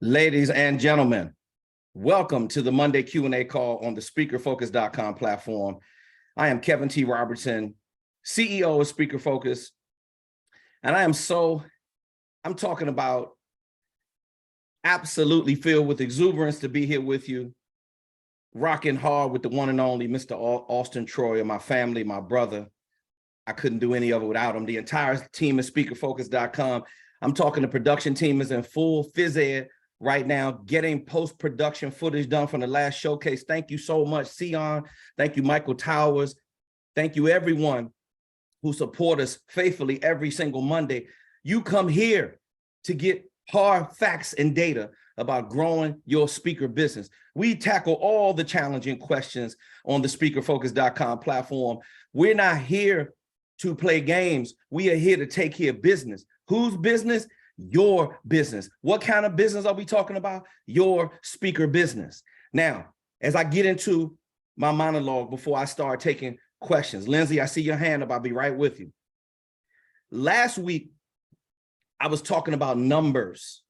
Ladies and gentlemen, welcome to the Monday Q&A call on the speakerfocus.com platform. I am Kevin T. Robertson, CEO of Speaker Focus, and I'm talking about absolutely filled with exuberance to be here with you, rocking hard with the one and only Mr. Auston Troyer, my family, my brother. I couldn't do any of it without him. The entire team at speakerfocus.com. I'm talking the production team is in full phys ed right now, getting post-production footage done from the last showcase. Thank you so much, Sion. Thank you, Michael Towers. Thank you, everyone who support us faithfully every single Monday. You come here to get hard facts and data about growing your speaker business. We tackle all the challenging questions on the speakerfocus.com platform. We're not here to play games. We are here to take care of business. Whose business? Your business. What kind of business are we talking about? Your speaker business. Now, as I get into my monologue before I start taking questions, Lindsay, I see your hand up. I'll be right with you. Last week, I was talking about numbers.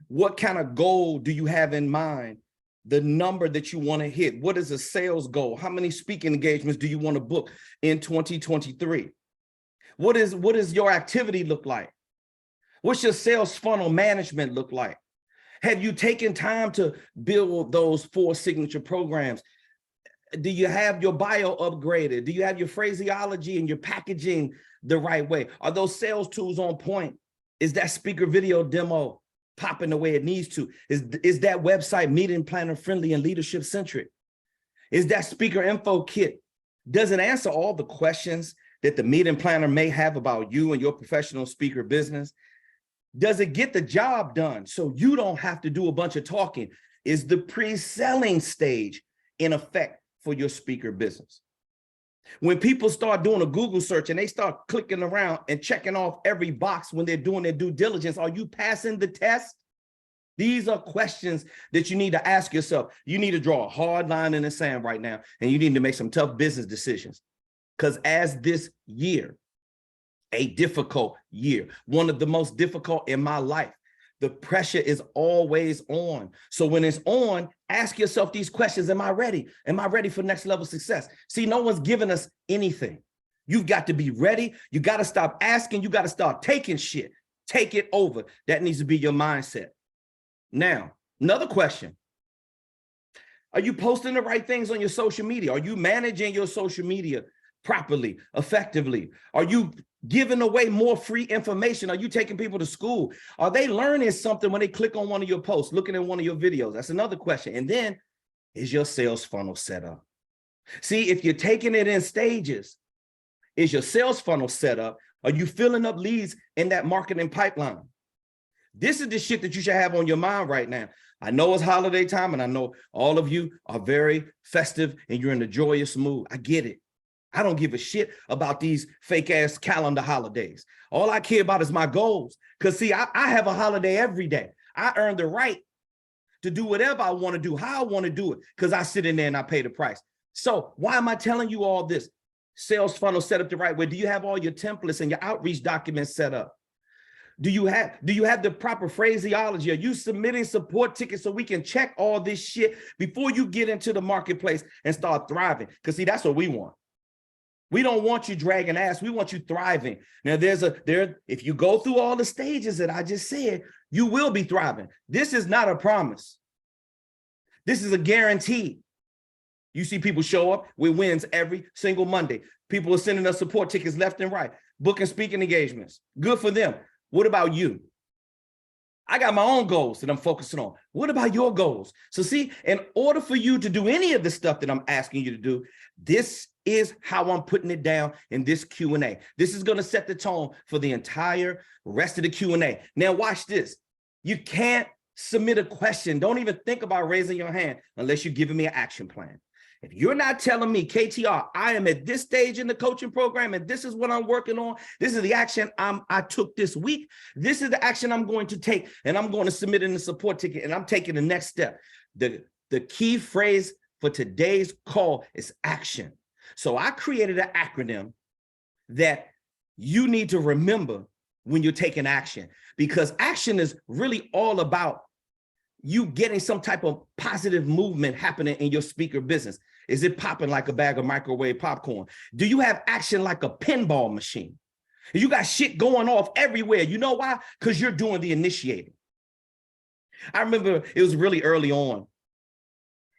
What kind of goal do you have in mind? The number that you want to hit. What is a sales goal? How many speaking engagements do you want to book in 2023? What is your activity look like? What's your sales funnel management look like? Have you taken time to build those 4 signature programs? Do you have your bio upgraded? Do you have your phraseology and your packaging the right way? Are those sales tools on point? Is that speaker video demo popping the way it needs to? Is that website meeting planner friendly and leadership centric? Is that speaker info kit, does it answer all the questions that the meeting planner may have about you and your professional speaker business? Does it get the job done so you don't have to do a bunch of talking? Is the pre-selling stage in effect for your speaker business? When people start doing a Google search and they start clicking around and checking off every box when they're doing their due diligence, are you passing the test? These are questions that you need to ask yourself. You need to draw a hard line in the sand right now, and you need to make some tough business decisions. Because as this year, a difficult year, one of the most difficult in my life, the pressure is always on. So when it's on, ask yourself these questions. Am I ready? Am I ready for next level success? See, no one's giving us anything. You've got to be ready. You got to stop asking. You got to start taking shit. Take it over. That needs to be your mindset. Now, another question. Are you posting the right things on your social media? Are you managing your social media properly, effectively? Are you giving away more free information? Are you taking people to school? Are they learning something when they click on one of your posts, looking at one of your videos? That's another question. And then, is your sales funnel set up? See, if you're taking it in stages, is your sales funnel set up? Are you filling up leads in that marketing pipeline? This is the shit that you should have on your mind right now. I know it's holiday time, and I know all of you are very festive and you're in a joyous mood. I get it. I don't give a shit about these fake ass calendar holidays. All I care about is my goals. Because see, I have a holiday every day. I earn the right to do whatever I want to do, how I want to do it, because I sit in there and I pay the price. So why am I telling you all this? Sales funnel set up the right way. Do you have all your templates and your outreach documents set up? Do you have the proper phraseology? Are you submitting support tickets so we can check all this shit before you get into the marketplace and start thriving? Because see, that's what we want. We don't want you dragging ass. We want you thriving. Now, if you go through all the stages that I just said, you will be thriving. This is not a promise. This is a guarantee. You see people show up with wins every single Monday. People are sending us support tickets left and right, booking speaking engagements. Good for them. What about you? I got my own goals that I'm focusing on. What about your goals? So see, in order for you to do any of the stuff that I'm asking you to do, this is how I'm putting it down in this Q&A. This is going to set the tone for the entire rest of the Q&A. Now watch this. You can't submit a question. Don't even think about raising your hand unless you're giving me an action plan. If you're not telling me, KTR, I am at this stage in the coaching program and this is what I'm working on, this is the action I took this week, this is the action I'm going to take, and I'm going to submit in the support ticket, and I'm taking the next step. The key phrase for today's call is action. So I created an acronym that you need to remember when you're taking action, because action is really all about you getting some type of positive movement happening in your speaker business? Is it popping like a bag of microwave popcorn? Do you have action like a pinball machine? You got shit going off everywhere. You know why? Because you're doing the initiating. I remember it was really early on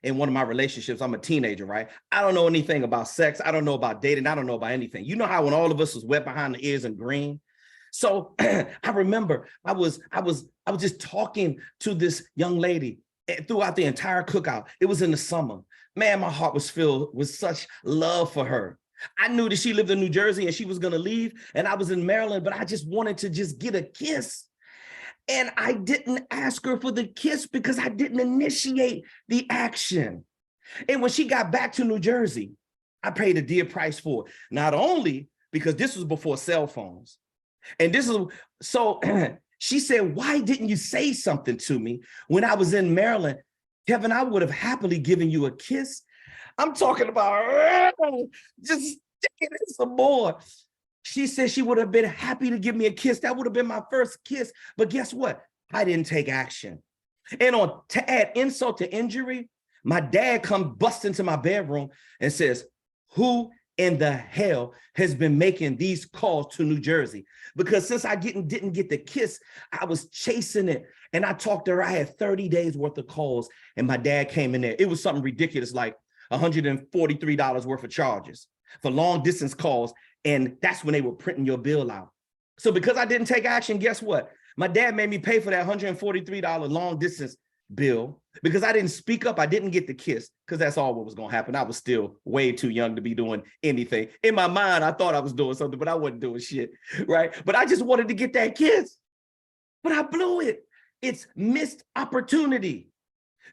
in one of my relationships. I'm a teenager, right? I don't know anything about sex. I don't know about dating. I don't know about anything. You know how when all of us was wet behind the ears and green? So I remember I was just talking to this young lady throughout the entire cookout. It was in the summer. Man, my heart was filled with such love for her. I knew that she lived in New Jersey and she was going to leave, and I was in Maryland, but I just wanted to just get a kiss. And I didn't ask her for the kiss because I didn't initiate the action. And when she got back to New Jersey, I paid a dear price for it. Not only because this was before cell phones. And this is, so she said, why didn't you say something to me when I was in Maryland? Kevin, I would have happily given you a kiss. I'm talking about just sticking in some more. She said she would have been happy to give me a kiss. That would have been my first kiss. But guess what? I didn't take action. And to add insult to injury, my dad comes bust into my bedroom and says, who in the hell has been making these calls to New Jersey? Because since I didn't get the kiss, I was chasing it. And I talked to her. I had 30 days worth of calls, and my dad came in there. It was something ridiculous, like $143 worth of charges for long distance calls. And that's when they were printing your bill out. So because I didn't take action, guess what? My dad made me pay for that $143 long distance bill because I didn't speak up. I didn't get the kiss because that's all what was going to happen. I was still way too young to be doing anything. In my mind, I thought I was doing something, but I wasn't doing shit, right? But I just wanted to get that kiss, but I blew it. It's missed opportunity.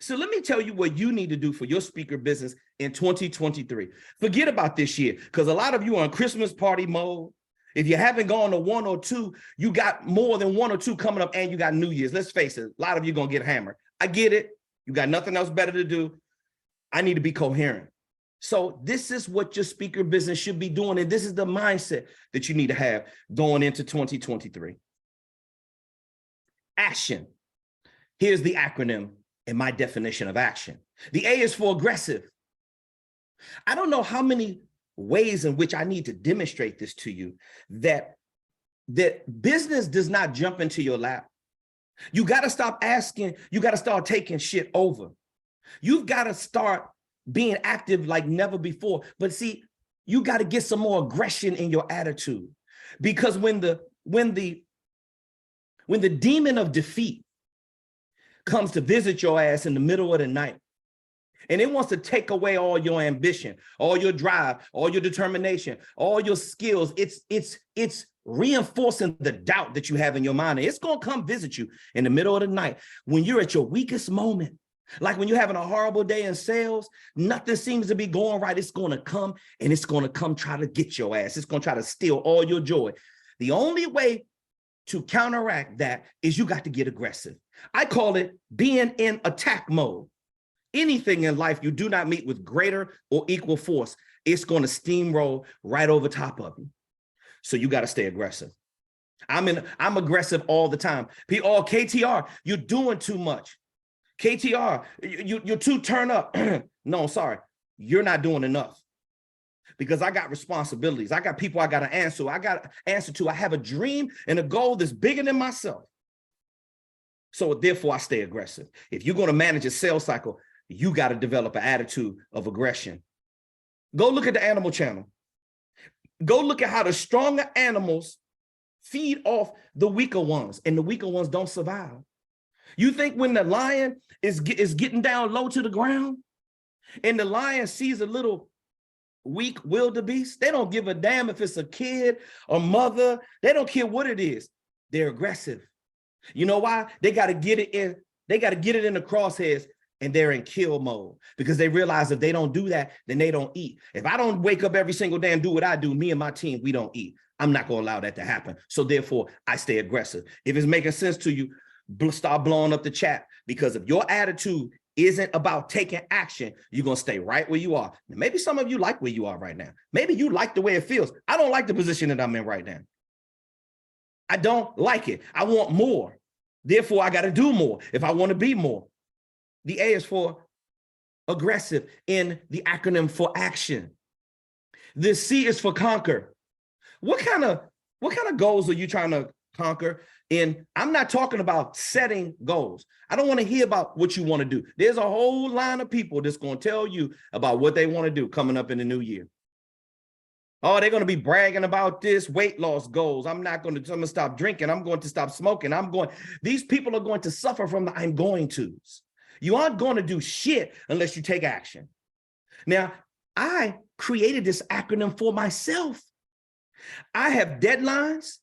So let me tell you what you need to do for your speaker business in 2023. Forget about this year, because a lot of you are in Christmas party mode. If you haven't gone to one or two, you got more than one or two coming up, and you got New Year's. Let's face it, a lot of you are going to get hammered. I get it. You got nothing else better to do. I need to be coherent. So this is what your speaker business should be doing, and this is the mindset that you need to have going into 2023. Action. Here's the acronym in my definition of action. The A is for aggressive. I don't know how many ways in which I need to demonstrate this to you, that business does not jump into your lap. You got to stop asking. You got to start taking shit over. You've got to start being active like never before. But see, you got to get some more aggression in your attitude, because when the demon of defeat comes to visit your ass in the middle of the night, and it wants to take away all your ambition, all your drive, all your determination, all your skills, it's reinforcing the doubt that you have in your mind. And it's going to come visit you in the middle of the night when you're at your weakest moment. Like when you're having a horrible day in sales, nothing seems to be going right. It's going to come, and it's going to come try to get your ass. It's going to try to steal all your joy. The only way to counteract that is you got to get aggressive. I call it being in attack mode. Anything in life you do not meet with greater or equal force, it's going to steamroll right over top of you. So you got to stay aggressive. I'm aggressive all the time. KTR, you're doing too much. KTR, you're too turned up. No, sorry, you're not doing enough. Because I got responsibilities. I got people I got to answer. I have a dream and a goal that's bigger than myself. So therefore, I stay aggressive. If you're going to manage a sales cycle, you got to develop an attitude of aggression. Go look at the Animal Channel. Go look at how the stronger animals feed off the weaker ones, and the weaker ones don't survive. You think when the lion is getting down low to the ground and the lion sees a little weak wildebeest, they don't give a damn if it's a kid or mother. They don't care what it is. They're aggressive. You know why? They got to get it in. They got to get it in the crosshairs, and they're in kill mode, because they realize if they don't do that, then they don't eat. If I don't wake up every single day and do what I do, me and my team, we don't eat. I'm not going to allow that to happen. So therefore, I stay aggressive. If it's making sense to you, start blowing up the chat, because if your attitude isn't about taking action, you're going to stay right where you are. Maybe some of you like where you are right now. Maybe you like the way it feels. I don't like the position that I'm in right now. I don't like it. I want more. Therefore, I got to do more if I want to be more. The A is for aggressive in the acronym for action. The C is for conquer. What kind of goals are you trying to conquer? And I'm not talking about setting goals. I don't want to hear about what you want to do. There's a whole line of people that's going to tell you about what they want to do coming up in the new year. Oh, they're going to be bragging about this weight loss goals. I'm going to stop drinking. I'm going to stop smoking. These people are going to suffer from the I'm going to's. You aren't going to do shit unless you take action. Now, I created this acronym for myself. I have deadlines.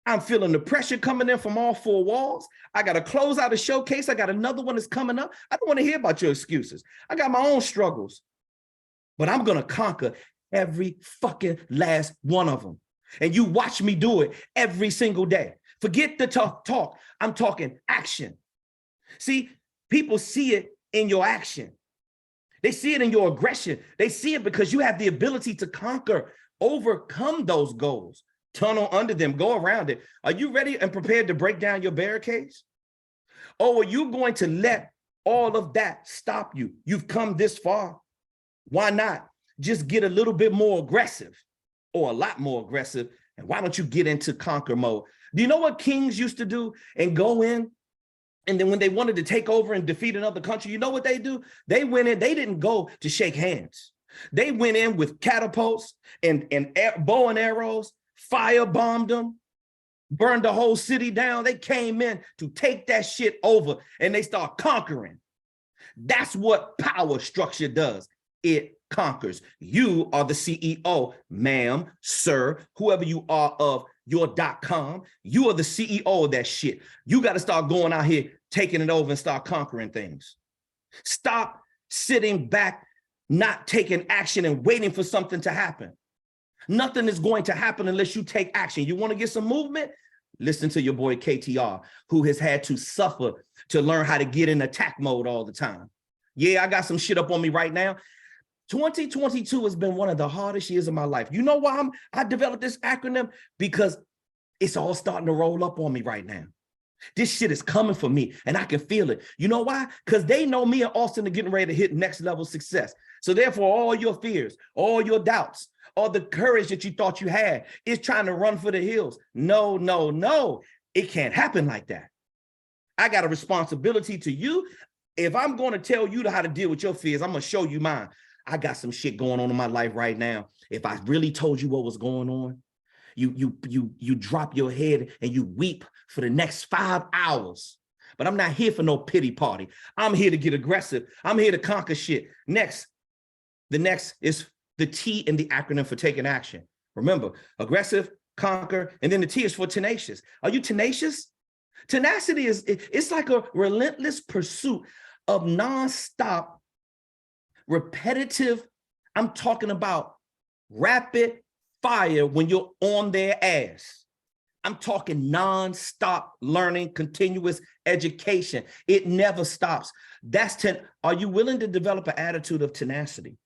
I'm feeling the pressure coming in from all four walls. I got to close out a showcase. I got another one that's coming up. I don't want to hear about your excuses. I got my own struggles, but I'm going to conquer every fucking last one of them. And you watch me do it every single day. Forget the tough talk. I'm talking action. See, people see it in your action. They see it in your aggression. They see it because you have the ability to conquer, overcome those goals. Tunnel under them, go around it. Are you ready and prepared to break down your barricades? Or are you going to let all of that stop you? You've come this far. Why not just get a little bit more aggressive or a lot more aggressive? And why don't you get into conquer mode? Do you know what kings used to do and go in? And then when they wanted to take over and defeat another country, you know what they do? They went in, they didn't go to shake hands. They went in with catapults and bow and arrows, firebombed them, burned the whole city down. They came in to take that shit over and they start conquering. That's what power structure does. It conquers. You are the CEO, ma'am, sir, whoever you are of your .com. You are the CEO of that shit. You got to start going out here, taking it over and start conquering things. Stop sitting back, not taking action and waiting for something to happen. Nothing is going to happen unless you take action. You want to get some movement? Listen to your boy KTR, who has had to suffer to learn how to get in attack mode all the time. Yeah, I got some shit up on me right now. 2022 has been one of the hardest years of my life. You know why I developed this acronym? Because it's all starting to roll up on me right now. This shit is coming for me and I can feel it. You know why? Because they know me and Austin are getting ready to hit next level success. So therefore, all your fears, all your doubts, all the courage that you thought you had is trying to run for the hills. No, no, no. It can't happen like that. I got a responsibility to you. If I'm going to tell you how to deal with your fears, I'm going to show you mine. I got some shit going on in my life right now. If I really told you what was going on, you drop your head and you weep for the next 5 hours. But I'm not here for no pity party. I'm here to get aggressive. I'm here to conquer shit. Next, the next is the T in the acronym for taking action. Remember, aggressive, conquer, and then the T is for tenacious. Are you tenacious? Tenacity it's like a relentless pursuit of nonstop, repetitive. I'm talking about rapid fire when you're on their ass. I'm talking nonstop learning, continuous education. It never stops. Are you willing to develop an attitude of tenacity?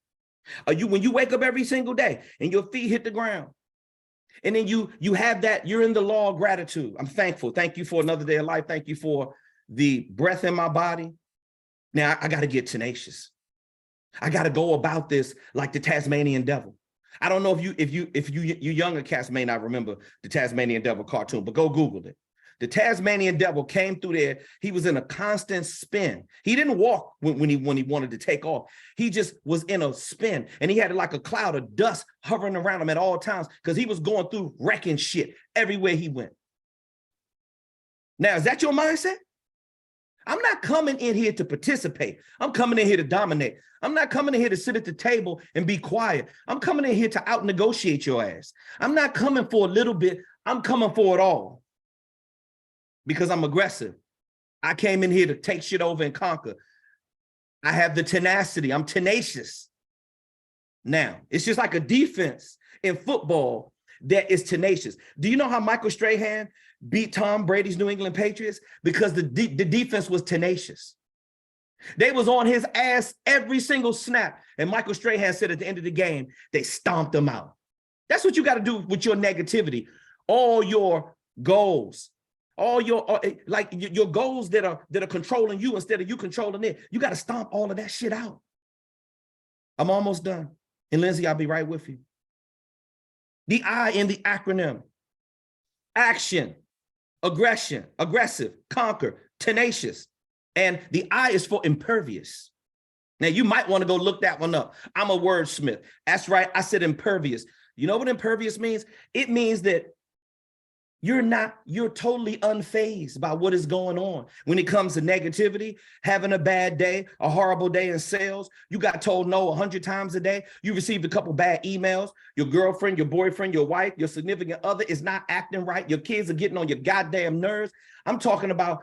Are you, when you wake up every single day and your feet hit the ground, and then you have that, you're in the law of gratitude. I'm thankful. Thank you for another day of life. Thank you for the breath in my body. Now I got to get tenacious. I got to go about this like the Tasmanian devil. I don't know if you younger cats may not remember the Tasmanian devil cartoon, but go Google it. The Tasmanian devil came through there. He was in a constant spin. He didn't walk when he wanted to take off. He just was in a spin, and he had like a cloud of dust hovering around him at all times because he was going through wrecking shit everywhere he went. Now, is that your mindset? I'm not coming in here to participate. I'm coming in here to dominate. I'm not coming in here to sit at the table and be quiet. I'm coming in here to out-negotiate your ass. I'm not coming for a little bit. I'm coming for it all. Because I'm aggressive. I came in here to take shit over and conquer. I have the tenacity. I'm tenacious. Now, it's just like a defense in football that is tenacious. Do you know how Michael Strahan beat Tom Brady's New England Patriots? Because the defense was tenacious. They was on his ass every single snap. And Michael Strahan said at the end of the game, they stomped him out. That's what you got to do with your negativity. All your goals, All your like your goals that are controlling you instead of you controlling it. You got to stomp all of that shit out. I'm almost done. And Lindsay, I'll be right with you. The I in the acronym: action, aggression, aggressive, conquer, tenacious. And the I is for impervious. Now, you might want to go look that one up. I'm a wordsmith. That's right. I said impervious. You know what impervious means? It means that you're totally unfazed by what is going on. When it comes to negativity, having a bad day, a horrible day in sales, you got told no 100 times a day, you received a couple bad emails, your girlfriend, your boyfriend, your wife, your significant other is not acting right, your kids are getting on your goddamn nerves. I'm talking about,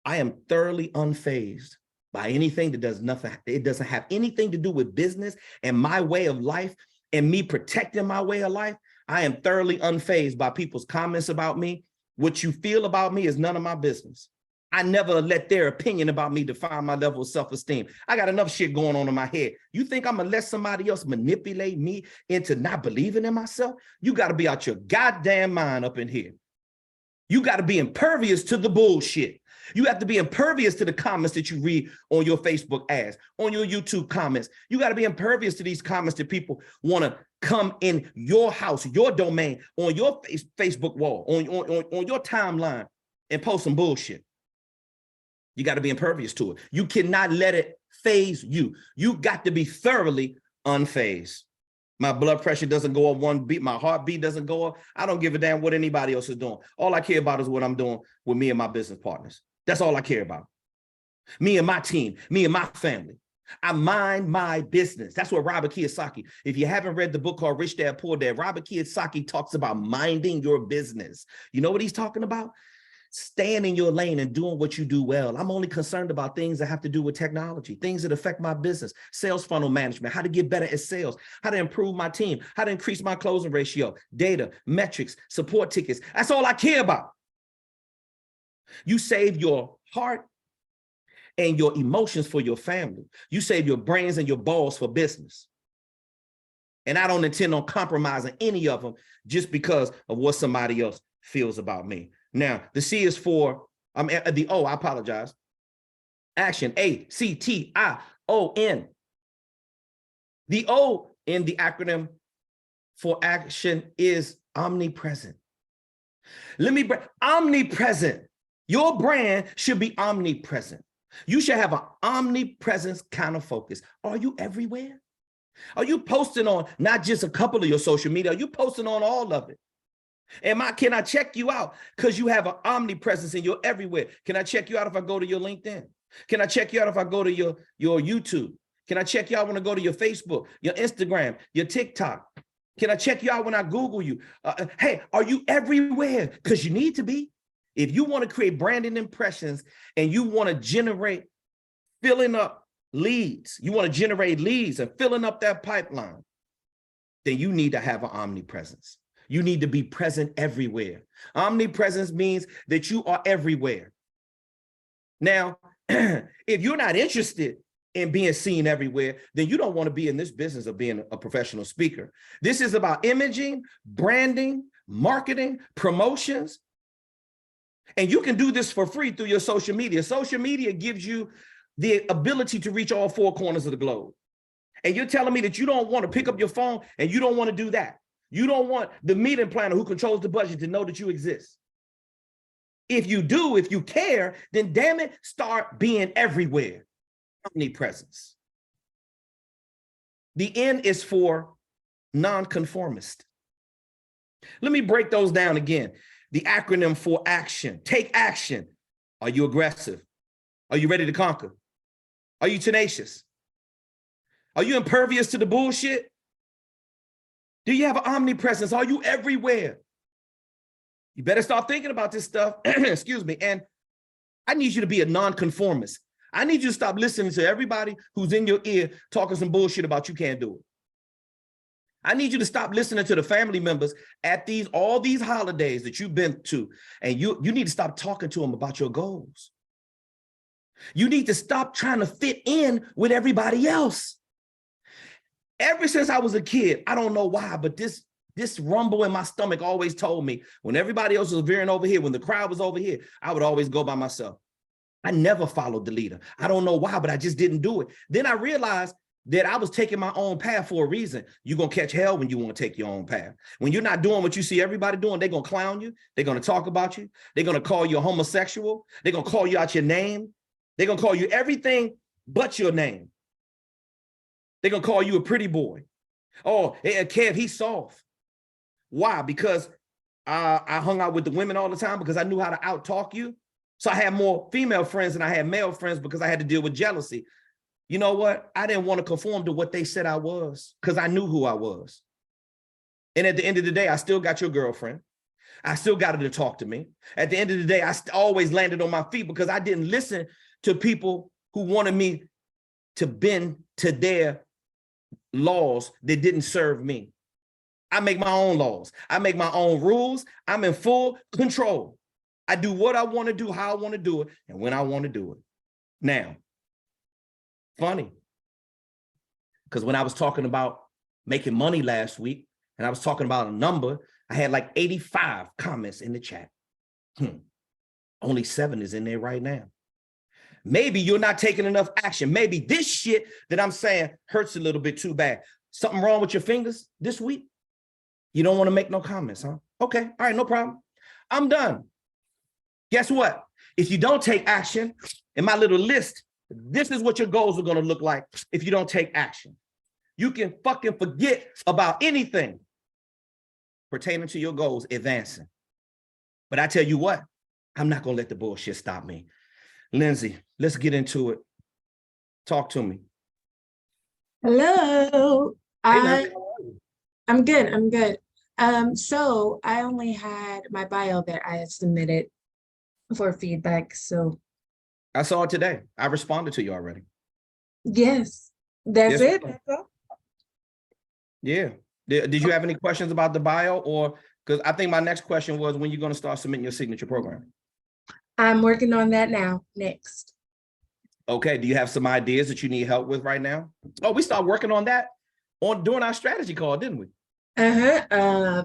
I am thoroughly unfazed by anything that does nothing. It doesn't have anything to do with business and my way of life and me protecting my way of life. I am thoroughly unfazed by people's comments about me. What you feel about me is none of my business. I never let their opinion about me define my level of self-esteem. I got enough shit going on in my head. You think I'm gonna let somebody else manipulate me into not believing in myself? You gotta be out your goddamn mind up in here. You gotta be impervious to the bullshit. You have to be impervious to the comments that you read on your Facebook ads, on your YouTube comments. You got to be impervious to these comments that people want to come in your house, your domain, on your Facebook wall, on your timeline and post some bullshit. You got to be impervious to it. You cannot let it phase you. You got to be thoroughly unfazed. My blood pressure doesn't go up one beat. My heartbeat doesn't go up. I don't give a damn what anybody else is doing. All I care about is what I'm doing with me and my business partners. That's all I care about. Me and my team, me and my family. I mind my business. That's what Robert Kiyosaki, if you haven't read the book called Rich Dad, Poor Dad, Robert Kiyosaki talks about minding your business. You know what he's talking about? Staying in your lane and doing what you do well. I'm only concerned about things that have to do with technology, things that affect my business, sales funnel management, how to get better at sales, how to improve my team, how to increase my closing ratio, data, metrics, support tickets. That's all I care about. You save your heart and your emotions for your family. You save your brains and your balls for business. And I don't intend on compromising any of them just because of what somebody else feels about me. Now, the C is for, the O, I apologize. Action, A-C-T-I-O-N. The O in the acronym for action is omnipresent. Omnipresent. Your brand should be omnipresent. You should have an omnipresence kind of focus. Are you everywhere? Are you posting on not just a couple of your social media? Are you posting on all of it? Can I check you out? Because you have an omnipresence and you're everywhere. Can I check you out if I go to your LinkedIn? Can I check you out if I go to your YouTube? Can I check you out when I go to your Facebook, your Instagram, your TikTok? Can I check you out when I Google you? Hey, are you everywhere? Because you need to be. If you want to create branding impressions and you want to generate filling up leads, you want to generate leads and filling up that pipeline, then you need to have an omnipresence. You need to be present everywhere. Omnipresence means that you are everywhere. Now, if you're not interested in being seen everywhere, then you don't want to be in this business of being a professional speaker. This is about imaging, branding, marketing, promotions. And you can do this for free through your social media. Social media gives you the ability to reach all four corners of the globe. And you're telling me that you don't want to pick up your phone and you don't want to do that. You don't want the meeting planner who controls the budget to know that you exist. If you do, if you care, then damn it, start being everywhere. Omnipresence. The N is for nonconformist. Let me break those down again. The acronym for action. Take action. Are you aggressive? Are you ready to conquer? Are you tenacious? Are you impervious to the bullshit? Do you have an omnipresence? Are you everywhere? You better start thinking about this stuff. Excuse me. And I need you to be a nonconformist. I need you to stop listening to everybody who's in your ear talking some bullshit about you can't do it. I need you to stop listening to the family members at all these holidays that you've been to, and you need to stop talking to them about your goals. You need to stop trying to fit in with everybody else. Ever since I was a kid, I don't know why, but this this rumble in my stomach always told me when everybody else was veering over here, when the crowd was over here, I would always go by myself. I never followed the leader. I don't know why, but I just didn't do it. Then I realized that I was taking my own path for a reason. You're going to catch hell when you want to take your own path. When you're not doing what you see everybody doing, they're going to clown you. They're going to talk about you. They're going to call you a homosexual. They're going to call you out your name. They're going to call you everything but your name. They're going to call you a pretty boy. Oh, hey, Kev, he's soft. Why? Because I hung out with the women all the time because I knew how to out-talk you. So I had more female friends than I had male friends because I had to deal with jealousy. You know what? I didn't want to conform to what they said I was because I knew who I was. And at the end of the day, I still got your girlfriend. I still got her to talk to me. At the end of the day, I always landed on my feet because I didn't listen to people who wanted me to bend to their laws that didn't serve me. I make my own laws. I make my own rules. I'm in full control. I do what I want to do, how I want to do it, and when I want to do it. Now, funny, because when I was talking about making money last week, and I was talking about a number, I had like 85 comments in the chat. Only 7 is in there right now. Maybe you're not taking enough action. Maybe this shit that I'm saying hurts a little bit too bad. Something wrong with your fingers this week? You don't want to make no comments, huh? Okay, all right, no problem. I'm done. Guess what? If you don't take action, in my little list, this is what your goals are going to look like if you don't take action. You can fucking forget about anything pertaining to your goals advancing. But I tell you what, I'm not going to let the bullshit stop me. Lindsay, let's get into it. Talk to me. Hello. Hey, Lindsay. I'm good. So I only had my bio that I had submitted for feedback. So I saw it today. I responded to you already. yes, that's Yes, it. That's all. Yeah. Did you have any questions about the bio, or because I think my next question was when you're going to start submitting your signature program? I'm working on that now. Next. Okay. Do you have some ideas that you need help with right now? Oh, we started working on that during our strategy call, didn't we?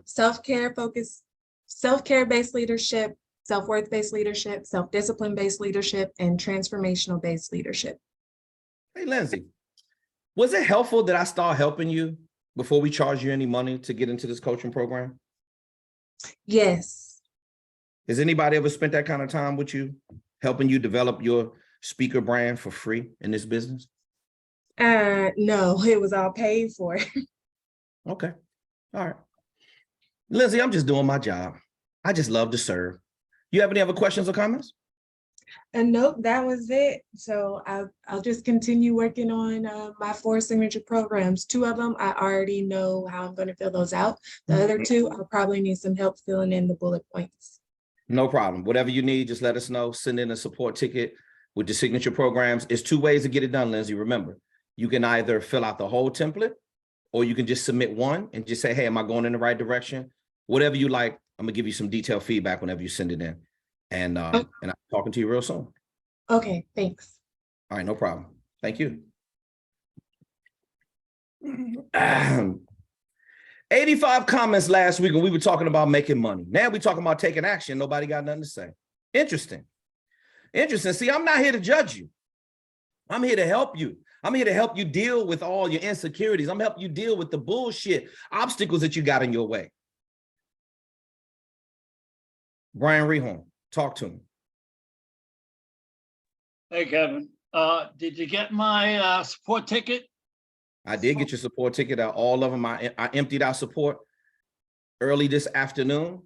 Self-care focus, self-care based leadership, self-worth based leadership, self-discipline based leadership, and transformational based leadership. Hey, Lindsay, was it helpful that I start helping you before we charge you any money to get into this coaching program? Yes. Has anybody ever spent that kind of time with you, helping you develop your speaker brand for free in this business? No, it was all paid for. Okay. All right. Lindsay, I'm just doing my job. I just love to serve. You have any other questions or comments? And nope, that was it. So I'll just continue working on my 4 signature programs. 2 of them, I already know how I'm going to fill those out. The other 2, I'll probably need some help filling in the bullet points. No problem. Whatever you need, just let us know. Send in a support ticket with the signature programs. It's 2 ways to get it done, Lindsay. Remember, you can either fill out the whole template, or you can just submit one and just say, hey, am I going in the right direction? Whatever you like, I'm going to give you some detailed feedback whenever you send it in. And I'm talking to you real soon. Okay, thanks. All right, no problem. Thank you. 85 comments last week when we were talking about making money. Now we're talking about taking action. Nobody got nothing to say. Interesting. See, I'm not here to judge you. I'm here to help you. I'm here to help you deal with all your insecurities. I'm helping you deal with the bullshit obstacles that you got in your way. Brian Rehorn, talk to me. Hey, Kevin. Did you get my support ticket? I did get your support ticket. All of them. I emptied out support early this afternoon.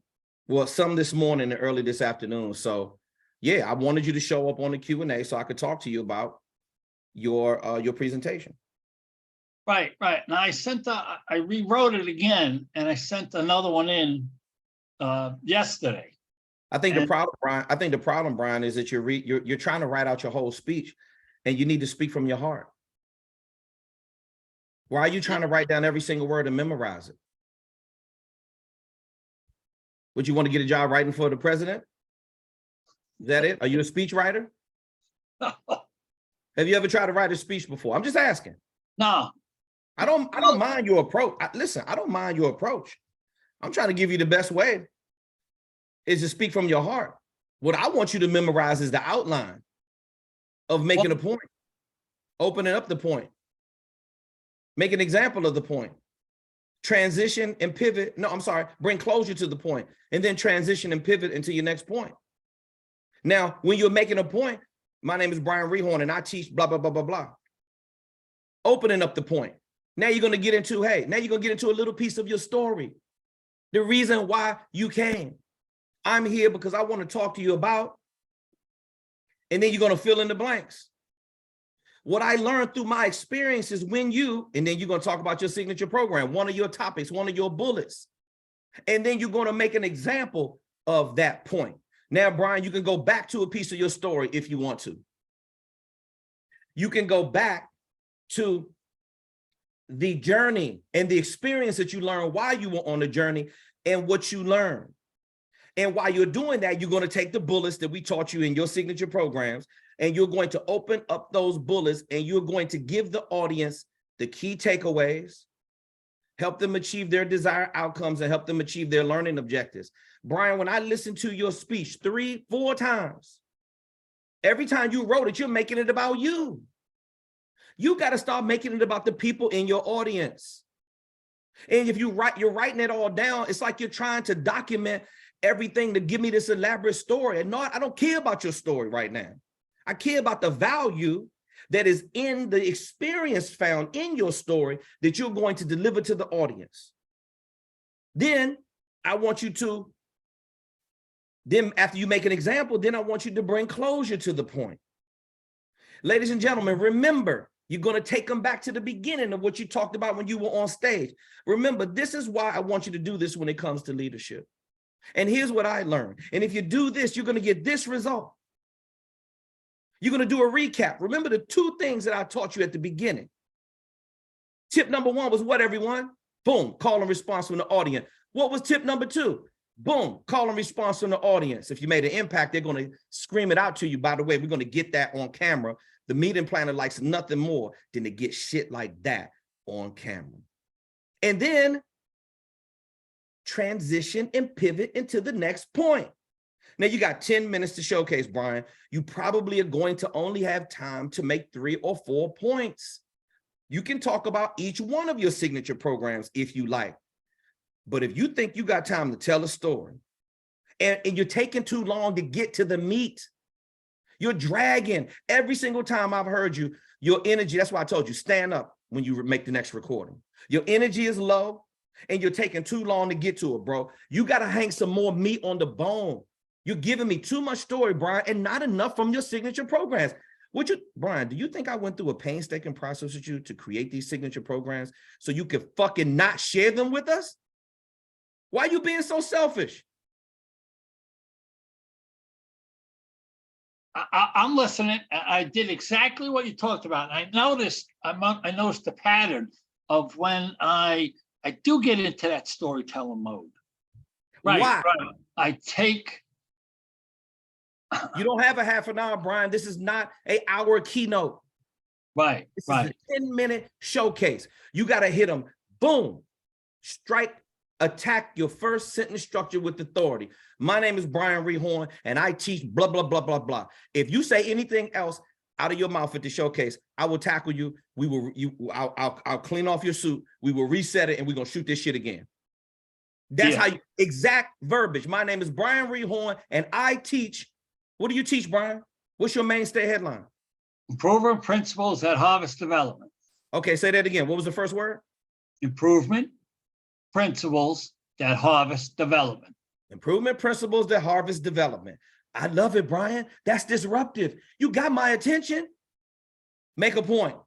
Well, some this morning and early this afternoon. So, yeah, I wanted you to show up on the Q&A so I could talk to you about your presentation. Right. Now I rewrote it again, and I sent another one in yesterday. I think the problem, Brian, is that you're trying to write out your whole speech, and you need to speak from your heart. Why are you trying to write down every single word and memorize it? Would you want to get a job writing for the president? Is that it? Are you a speech writer? Have you ever tried to write a speech before? I'm just asking. No. I don't mind your approach. Listen, I don't mind your approach. I'm trying to give you the best way is to speak from your heart. What I want you to memorize is the outline of making a point, opening up the point, make an example of the point, transition and pivot. No, I'm sorry, bring closure to the point, and then transition and pivot into your next point. Now, when you're making a point, my name is Brian Rehorn and I teach blah, blah, blah, blah, blah. Opening up the point. Now you're going to get into, hey, now you're going to get into a little piece of your story. The reason why you came. I'm here because I want to talk to you about, and then you're going to fill in the blanks. What I learned through my experiences when you, and then you're going to talk about your signature program, one of your topics, one of your bullets, and then you're going to make an example of that point. Now, Brian, you can go back to a piece of your story if you want to. You can go back to the journey and the experience that you learned while you were on the journey and what you learned. And while you're doing that, you're going to take the bullets that we taught you in your signature programs, and you're going to open up those bullets, and you're going to give the audience the key takeaways, help them achieve their desired outcomes, and help them achieve their learning objectives. Brian, when I listened to your speech 3-4 times, every time you wrote it, you're making it about you. You got to start making it about the people in your audience. And if you're writing it all down, it's like you're trying to document everything to give me this elaborate story. And no, I don't care about your story right now. I care about the value that is in the experience found in your story that you're going to deliver to the audience. Then I want you to, then after you make an example, then I want you to bring closure to the point. Ladies and gentlemen, remember, you're going to take them back to the beginning of what you talked about when you were on stage. Remember, this is why I want you to do this when it comes to leadership. And here's what I learned. And if you do this, you're going to get this result. You're going to do a recap. Remember the 2 things that I taught you at the beginning. Tip number 1 was what, everyone? Boom, call and response from the audience. What was tip number 2? Boom, call and response from the audience. If you made an impact, they're going to scream it out to you. By the way, we're going to get that on camera. The meeting planner likes nothing more than to get shit like that on camera. And then transition and pivot into the next point. Now you got 10 minutes to showcase, Brian. You probably are going to only have time to make 3 or 4 points. You can talk about each one of your signature programs if you like. But if you think you got time to tell a story and you're taking too long to get to the meat, you're dragging. Every single time I've heard you, your energy, that's why I told you, stand up when you make the next recording. Your energy is low and you're taking too long to get to it, bro. You got to hang some more meat on the bone. You're giving me too much story, Brian, and not enough from your signature programs. Brian, do you think I went through a painstaking process with you to create these signature programs so you could fucking not share them with us? Why are you being so selfish? I'm listening. I did exactly what you talked about. I noticed the pattern of when I do get into that storytelling mode. Right. Why? Right. I take. You don't have a half an hour, Brian. This is not an hour keynote. Right. This right. is a 10-minute showcase. You got to hit them. Boom. Strike. Attack your first sentence structure with authority. My name is Brian Rehorn, and I teach blah, blah, blah, blah, blah. If you say anything else out of your mouth at the showcase, I will tackle you. I'll clean off your suit. We will reset it, and we're going to shoot this shit again. That's how you, exact verbiage. My name is Brian Rehorn, and I teach. What do you teach, Brian? What's your mainstay headline? Improvement principles at harvest development. Okay, say that again. What was the first word? Improvement principles that harvest development. Improvement principles that harvest development. I love it, Brian. That's disruptive. You got my attention. Make a point.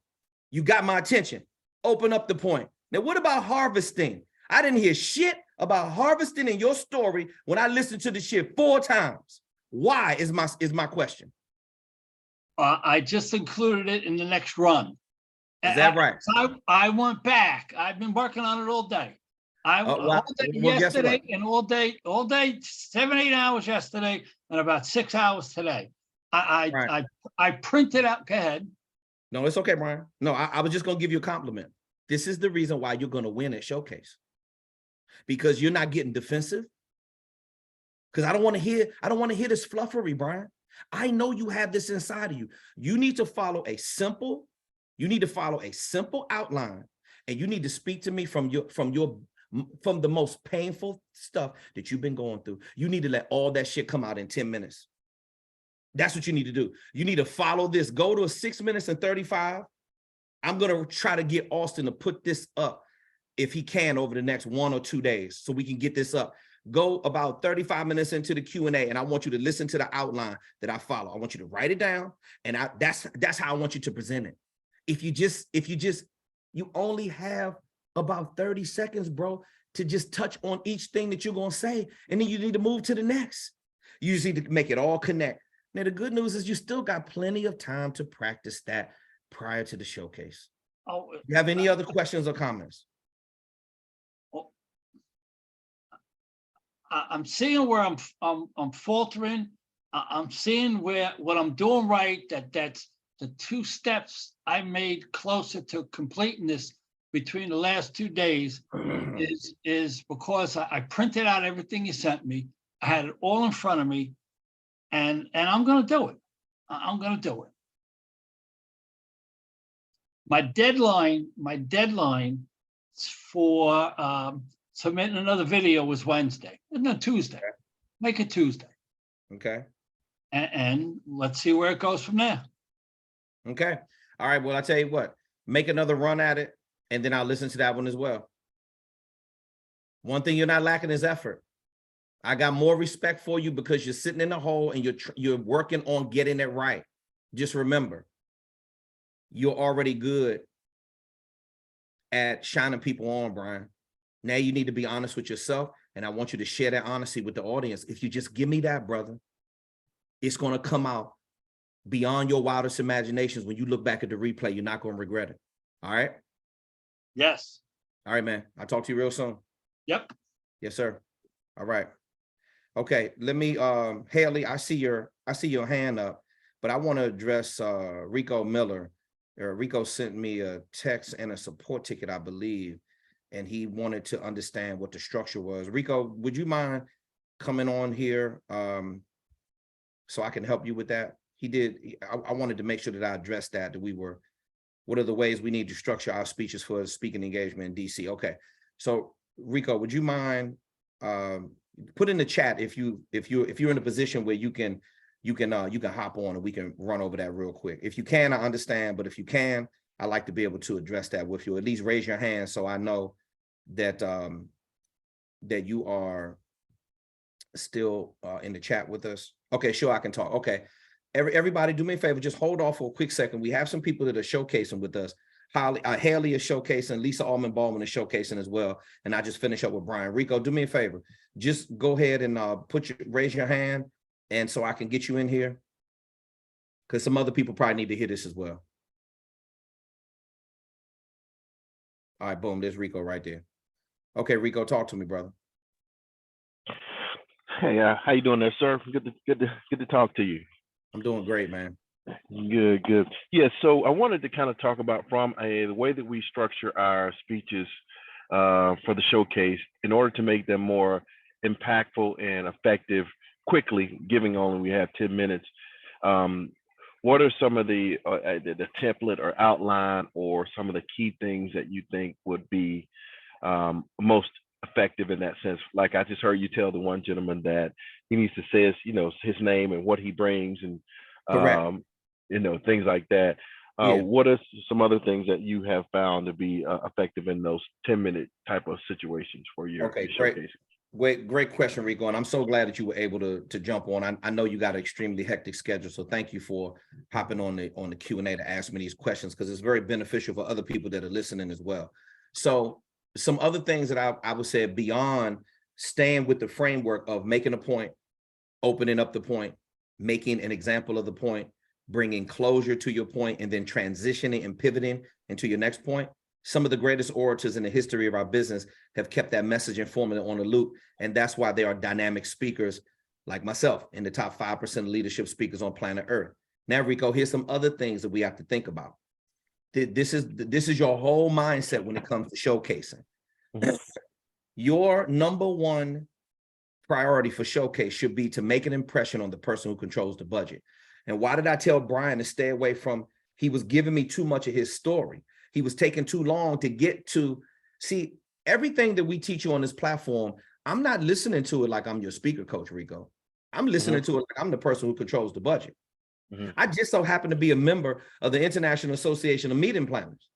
You got my attention. Open up the point. Now, what about harvesting? I didn't hear shit about harvesting in your story when I listened to the shit 4 times. Why is my question? I just included it in the next run. Is that right? I went back. I've been working on it all day. All day yesterday and all day, 7-8 hours yesterday and about 6 hours today. I printed out. Go ahead. No, it's okay, Brian. No, I was just gonna give you a compliment. This is the reason why you're gonna win at Showcase. because you're not getting defensive. Because I don't want to hear this fluffery, Brian. I know you have this inside of you. You need to follow a simple outline, and you need to speak to me from the most painful stuff that you've been going through. You need to let all that shit come out in 10 minutes. That's what you need to do. You need to follow this. Go to a 6 minutes and 35. I'm going to try to get Auston to put this up if he can over the next 1 or 2 days so we can get this up. Go about 35 minutes into the Q&A, and I want you to listen to the outline that I follow. I want you to write it down, and that's how I want you to present it. If you only have about 30 seconds, bro, to just touch on each thing that you're going to say, and then you need to move to the next. You just need to make it all connect. Now, the good news is you still got plenty of time to practice that prior to the showcase. Oh, you have any other questions or comments? I'm seeing where I'm faltering. I'm seeing what I'm doing right. That's the 2 steps I made closer to completing this between the last 2 days is because I printed out everything you sent me. I had it all in front of me, and I'm going to do it. I'm going to do it. My deadline for submitting another video was Wednesday. No, Tuesday. Okay. Make it Tuesday. Okay. And let's see where it goes from there. Okay. All right. Well, I'll tell you what, make another run at it, and then I'll listen to that one as well. One thing you're not lacking is effort. I got more respect for you because you're sitting in the hole and you're working on getting it right. Just remember, you're already good at shining people on, Brian. Now you need to be honest with yourself, and I want you to share that honesty with the audience. If you just give me that, brother, it's going to come out beyond your wildest imaginations. When you look back at the replay, you're not going to regret it. All right? Yes. All right, man. I'll talk to you real soon. Yep. Yes, sir. All right. Okay, let me, Haley, I see your hand up, but I want to address Rico Miller. Rico sent me a text and a support ticket, I believe, and he wanted to understand what the structure was. Rico, would you mind coming on here so I can help you with that? He did. I wanted to make sure that I addressed that what are the ways we need to structure our speeches for speaking engagement in DC? Okay, so Rico, would you mind put in the chat if you're in a position where you can hop on and we can run over that real quick. If you can, I understand, but if you can, I like to be able to address that with you. At least raise your hand so I know that that you are still in the chat with us. Okay, sure, I can talk. Okay, everybody, do me a favor, just hold off for a quick second. We have some people that are showcasing with us. Haley is showcasing, Lisa Allman Baldwin is showcasing as well, and I just finish up with Brian. Rico, do me a favor, just go ahead and raise your hand, and so I can get you in here, because some other people probably need to hear this as well. All right, boom, there's Rico right there. Okay, Rico, talk to me, brother. Hey, how you doing there, sir? Good to talk to you. I'm doing great, man. Good. Yeah, so I wanted to kind of talk about from the way that we structure our speeches for the showcase in order to make them more impactful and effective quickly, given only we have 10 minutes. What are some of the template or outline or some of the key things that you think would be most effective in that sense? Like I just heard you tell the one gentleman that he needs to say his name and what he brings, and things like that. What are some other things that you have found to be effective in those 10-minute type of situations for your showcase? Great question, Rico, and I'm so glad that you were able to jump on. I know you got an extremely hectic schedule, so thank you for hopping on the Q&A to ask me these questions, because it's very beneficial for other people that are listening as well. So some other things that I would say beyond staying with the framework of making a point, opening up the point, making an example of the point, bringing closure to your point, and then transitioning and pivoting into your next point. Some of the greatest orators in the history of our business have kept that messaging formula on the loop, and that's why they are dynamic speakers like myself in the top 5% of leadership speakers on planet Earth. Now, Rico, here's some other things that we have to think about. This is your whole mindset when it comes to showcasing. your number one priority for Showcase should be to make an impression on the person who controls the budget. And why did I tell Brian to stay away from, he was giving me too much of his story. He was taking too long to get to, see, everything that we teach you on this platform, I'm not listening to it like I'm your speaker coach, Rico. I'm listening to it like I'm the person who controls the budget. I just so happen to be a member of the International Association of Meeting Planners.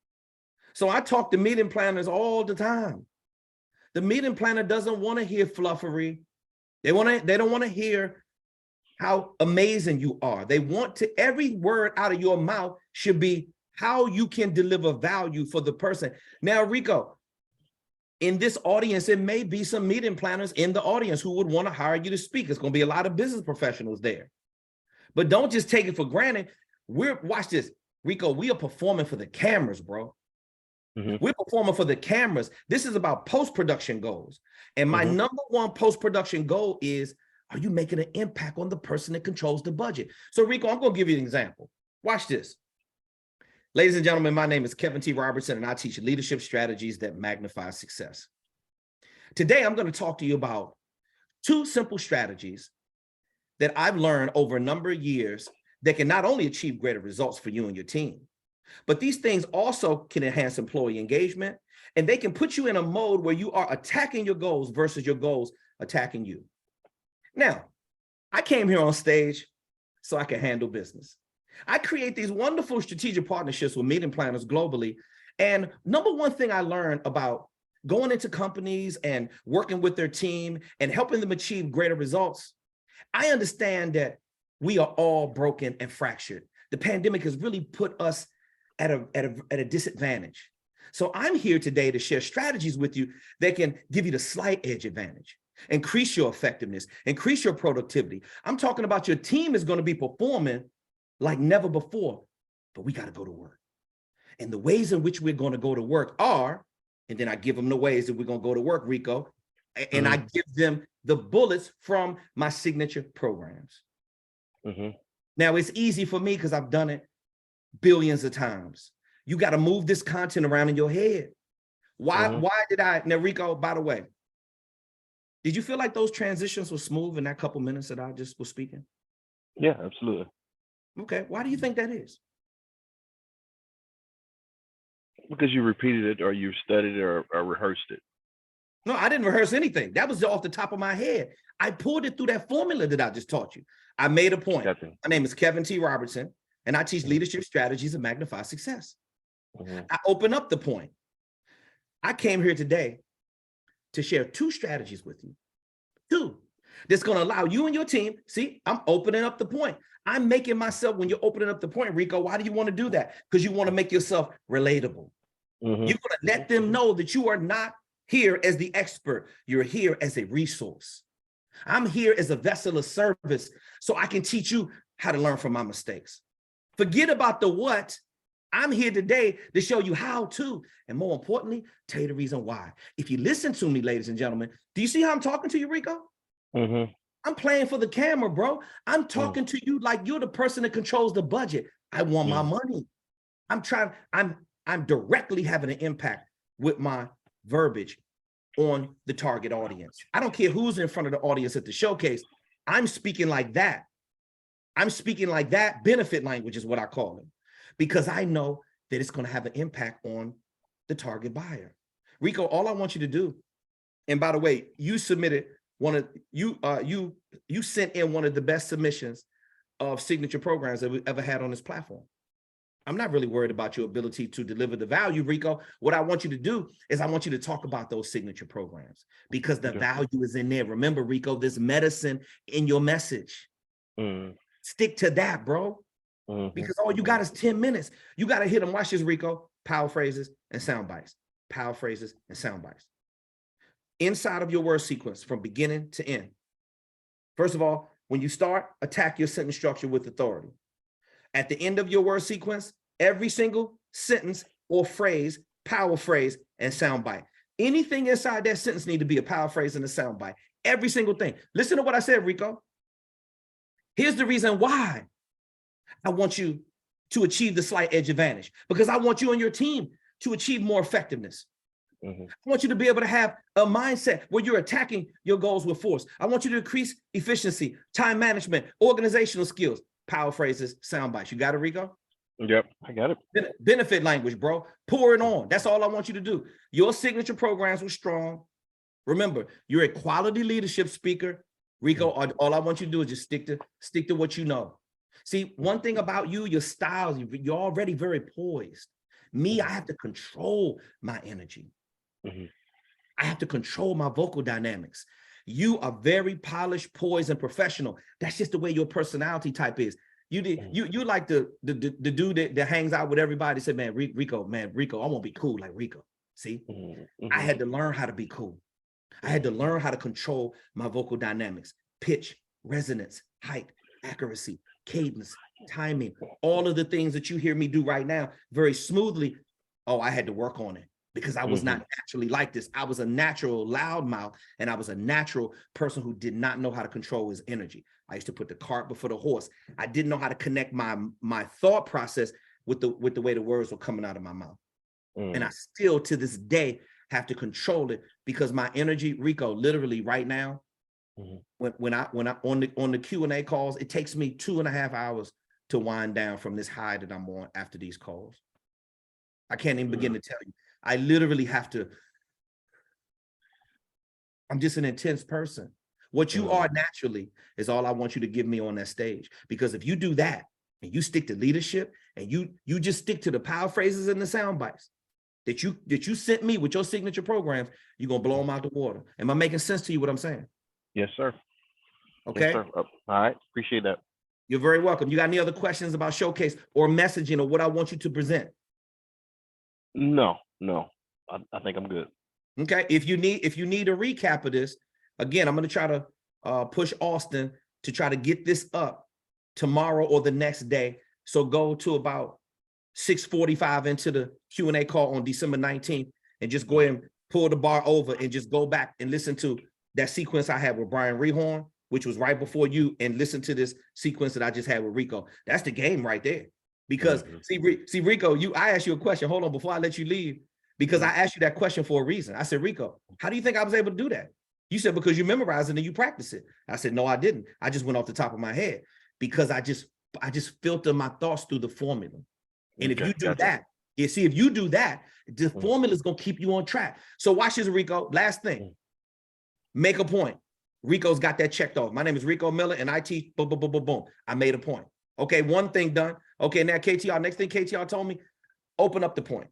So I talk to meeting planners all the time. The meeting planner doesn't want to hear fluffery. They don't want to hear how amazing you are. They want to, every word out of your mouth should be how you can deliver value for the person. Now, Rico, in this audience, it may be some meeting planners in the audience who would want to hire you to speak. It's going to be a lot of business professionals there. But don't just take it for granted. Watch this, Rico, we are performing for the cameras, bro. We're performing for the cameras. This is about post-production goals. And my number one post-production goal is, are you making an impact on the person that controls the budget? So Rico, I'm going to give you an example. Watch this. Ladies and gentlemen, my name is Kevin T. Robertson, and I teach leadership strategies that magnify success. Today, I'm going to talk to you about 2 simple strategies that I've learned over a number of years that can not only achieve greater results for you and your team, but these things also can enhance employee engagement, and they can put you in a mode where you are attacking your goals versus your goals attacking you. Now, I came here on stage so I can handle business. I create these wonderful strategic partnerships with meeting planners globally. And number one thing I learned about going into companies and working with their team and helping them achieve greater results, I understand that we are all broken and fractured. The pandemic has really put us at a disadvantage. So I'm here today to share strategies with you that can give you the slight edge advantage, increase your effectiveness, increase your productivity. I'm talking about your team is going to be performing like never before, but we got to go to work. And the ways in which we're going to go to work are, and then I give them the ways that we're going to go to work, Rico, and I give them the bullets from my signature programs. Now, it's easy for me because I've done it billions of times. You got to move this content around in your head. Why did I, now Rico, by the way, did you feel like those transitions were smooth in that couple minutes that I just was speaking? Yeah, absolutely. Okay, why do you think that is? Because you repeated it, or you studied it, or rehearsed it. No, I didn't rehearse anything. That was off the top of my head. I pulled it through that formula that I just taught you. I made a point. Gotcha. My name is Kevin T. Robertson, and I teach leadership strategies that magnify success. I open up the point. I came here today to share 2 strategies with you. 2 that's going to allow you and your team. See, I'm opening up the point. I'm making myself, when you're opening up the point, Rico, why do you want to do that? Because you want to make yourself relatable. You're going to let them know that you are not here as the expert. You're here as a resource. I'm here as a vessel of service so I can teach you how to learn from my mistakes. Forget about the what. I'm here today to show you how to, and more importantly, tell you the reason why. If you listen to me, ladies and gentlemen, do you see how I'm talking to you, Rico? I'm playing for the camera, bro. I'm talking to you like you're the person that controls the budget. I want my money. I'm directly having an impact with my verbiage on the target audience. I don't care who's in front of the audience at the showcase. I'm speaking like that. I'm speaking like that. Benefit language is what I call it, because I know that it's going to have an impact on the target buyer. Rico, all I want you to do, and by the way, you submitted you sent in one of the best submissions of signature programs that we've ever had on this platform. I'm not really worried about your ability to deliver the value, Rico. What I want you to do is I want you to talk about those signature programs, because the value is in there. Remember, Rico, there's medicine in your message. Stick to that, bro. Because all you got is 10 minutes. You got to hit them. Watch this, Rico. Power phrases and sound bites. Power phrases and sound bites. Inside of your word sequence from beginning to end. First of all, when you start, attack your sentence structure with authority. At the end of your word sequence, every single sentence or phrase, power phrase, and sound bite. Anything inside that sentence need to be a power phrase and a sound bite. Every single thing. Listen to what I said, Rico. Here's the reason why I want you to achieve the slight edge advantage, because I want you and your team to achieve more effectiveness. I want you to be able to have a mindset where you're attacking your goals with force. I want you to increase efficiency, time management, organizational skills, power phrases, sound bites. You got it, Rico? Yep, I got it. Benefit language, bro. Pour it on. That's all I want you to do. Your signature programs were strong. Remember, you're a quality leadership speaker. Rico, all I want you to do is just stick to what you know. See, one thing about you, your style, you're already very poised. Me, I have to control my energy. I have to control my vocal dynamics. You are very polished, poised, and professional. That's just the way your personality type is. You like the dude that hangs out with everybody. Said, man, Rico, I won't be cool like Rico. See, I had to learn how to be cool. I had to learn how to control my vocal dynamics, pitch, resonance, height, accuracy, cadence, timing, all of the things that you hear me do right now very smoothly. Oh, I had to work on it because I was not naturally like this. I was a natural loudmouth, and I was a natural person who did not know how to control his energy. I used to put the cart before the horse. I didn't know how to connect my thought process with the way the words were coming out of my mouth. And I still to this day have to control it because my energy, Rico, literally right now, when I on the Q&A calls, it takes me 2.5 hours to wind down from this high that I'm on after these calls. I can't even begin to tell you. I literally have to. I'm just an intense person. What you are naturally is all I want you to give me on that stage. Because if you do that and you stick to leadership and you just stick to the power phrases and the sound bites that you sent me with your signature programs, you're gonna blow them out the water. Am I making sense to you what I'm saying? Yes, sir. Okay. Yes, sir. All right. Appreciate that. You're very welcome. You got any other questions about Showcase or messaging or what I want you to present? No. I think I'm good. Okay. If you need a recap of this, again, I'm going to try to push Austin to try to get this up tomorrow or the next day. So go to about 6:45 into the Q&A call on December 19th and just go ahead and pull the bar over and just go back and listen to that sequence I had with Brian Rehorn, which was right before you, and listen to this sequence that I just had with Rico. That's the game right there. Because see, Rico, I asked you a question. Hold on, before I let you leave, because I asked you that question for a reason. I said, Rico, how do you think I was able to do that? You said, because you memorize it and you practice it. I said, no, I didn't. I just went off the top of my head because I just filter my thoughts through the formula. And if you do that, if you do that, the formula is going to keep you on track. So watch this, Rico. Last thing, make a point. Rico's got that checked off. My name is Rico Miller and I teach boom, boom, boom, boom, boom. I made a point. Okay, one thing done. Okay, now KTR, next thing KTR told me, open up the point.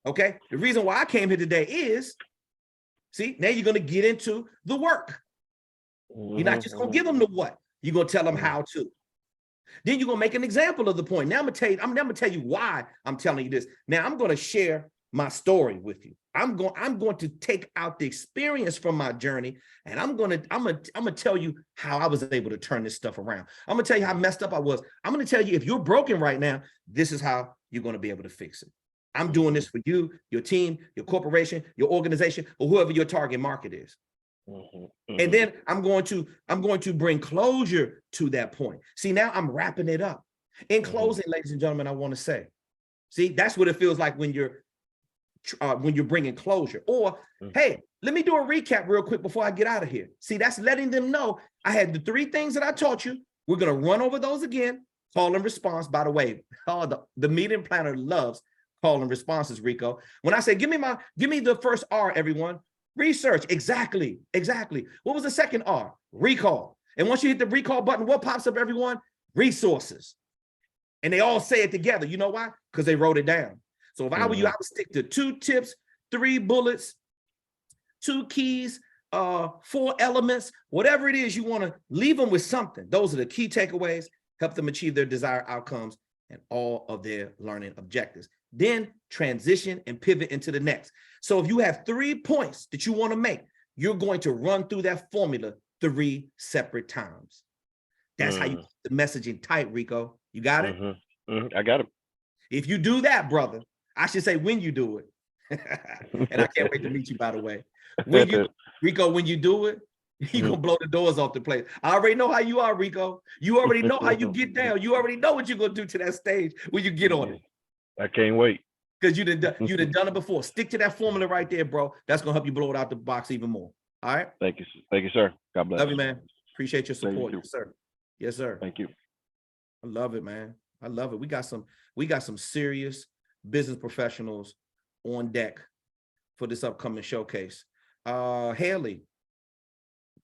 Okay, the reason why I came here today is, see, now you're going to get into the work. You're not just going to give them the what. You're going to tell them how to. Then you're going to make an example of the point. Now I'm going to tell you why I'm telling you this. Now I'm going to share my story with you. I'm going to take out the experience from my journey, and I'm going to tell you how I was able to turn this stuff around. I'm going to tell you how messed up I was. I'm going to tell you, if you're broken right now, this is how you're going to be able to fix it. I'm doing this for you, your team, your corporation, your organization, or whoever your target market is. And then I'm going to bring closure to that point. See, now I'm wrapping it up. In closing, ladies and gentlemen, I want to say, see, that's what it feels like when you're bringing closure. Or, hey, let me do a recap real quick before I get out of here. See, that's letting them know I had the 3 things that I taught you. We're going to run over those again. Call and response, by the way. The meeting planner loves call and responses, Rico. When I say, give me the first R, everyone. Research. Exactly. What was the second R? Recall. And once you hit the recall button, what pops up, everyone? Resources. And they all say it together. You know why? Because they wrote it down. So if I were you, I would stick to 2 tips, 3 bullets, 2 keys, 4 elements, whatever it is you want to leave them with something. Those are the key takeaways, help them achieve their desired outcomes and all of their learning objectives. Then transition and pivot into the next. So if you have 3 points that you want to make, you're going to run through that formula 3 separate times. That's how you keep the messaging tight, Rico. You got it? I got it. If you do that, brother, I should say when you do it. And I can't wait to meet you, by the way. Rico, when you do it, you're going to blow the doors off the place. I already know how you are, Rico. You already know how you get down. You already know what you're going to do to that stage when you get on it. I can't wait. because you'd have done it before. Stick to that formula right there, bro. That's gonna help you blow it out the box even more. All right. Thank you, sir. God bless. Love you, man. Appreciate your Thank you, support. too. Yes, sir. Yes, sir. Thank you. I love it, man. I love it. We got some serious business professionals on deck for this upcoming showcase. Haley,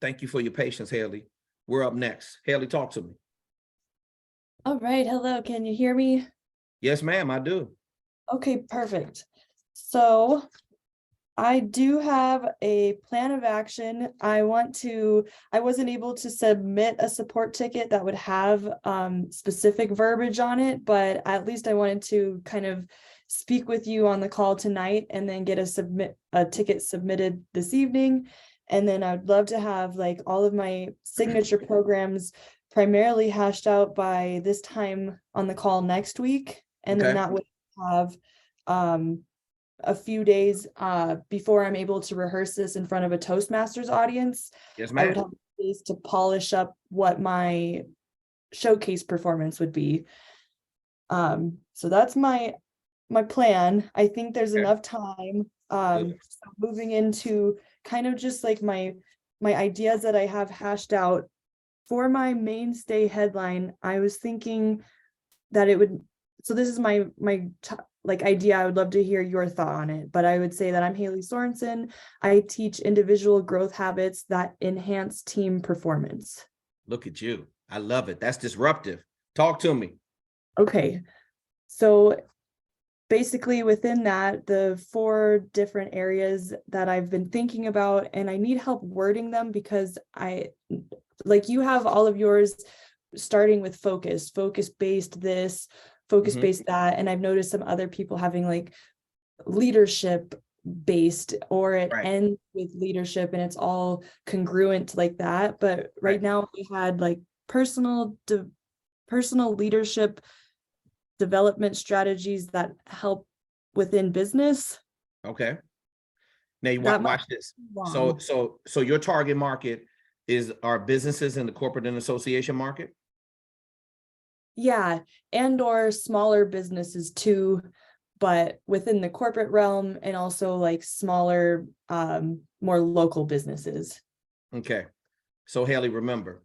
thank you for your patience, Haley. We're up next. Haley, talk to me. All right. Hello. Can you hear me? Yes, ma'am, I do. Okay, perfect. So I do have a plan of action. I wasn't able to submit a support ticket that would have specific verbiage on it, but at least I wanted to kind of speak with you on the call tonight and then get a ticket submitted this evening. And then I would love to have like all of my signature programs primarily hashed out by this time on the call next week. And then that would have a few days before I'm able to rehearse this in front of a Toastmasters audience. Yes, I ma'am. would have days to polish up what my showcase performance would be. So that's my plan. I think there's enough time. So moving into kind of just like my ideas that I have hashed out for my mainstay headline. I was thinking that it would, so this is my idea. I would love to hear your thought on it, but I would say that I'm Haley Sorensen. I teach individual growth habits that enhance team performance. Look at you. I love it. That's disruptive. Talk to me. Okay. So basically within that, the 4 different areas that I've been thinking about, and I need help wording them because you have all of yours starting with focus-based this, focus-based that. And I've noticed some other people having like leadership-based, or it ends with leadership and it's all congruent like that. But right now we had like personal leadership development strategies that help within business. Okay. Now you watch this. So your target market are businesses in the corporate and association market? Yeah, and or smaller businesses too, but within the corporate realm, and also like smaller, more local businesses. Okay. So Haley, remember,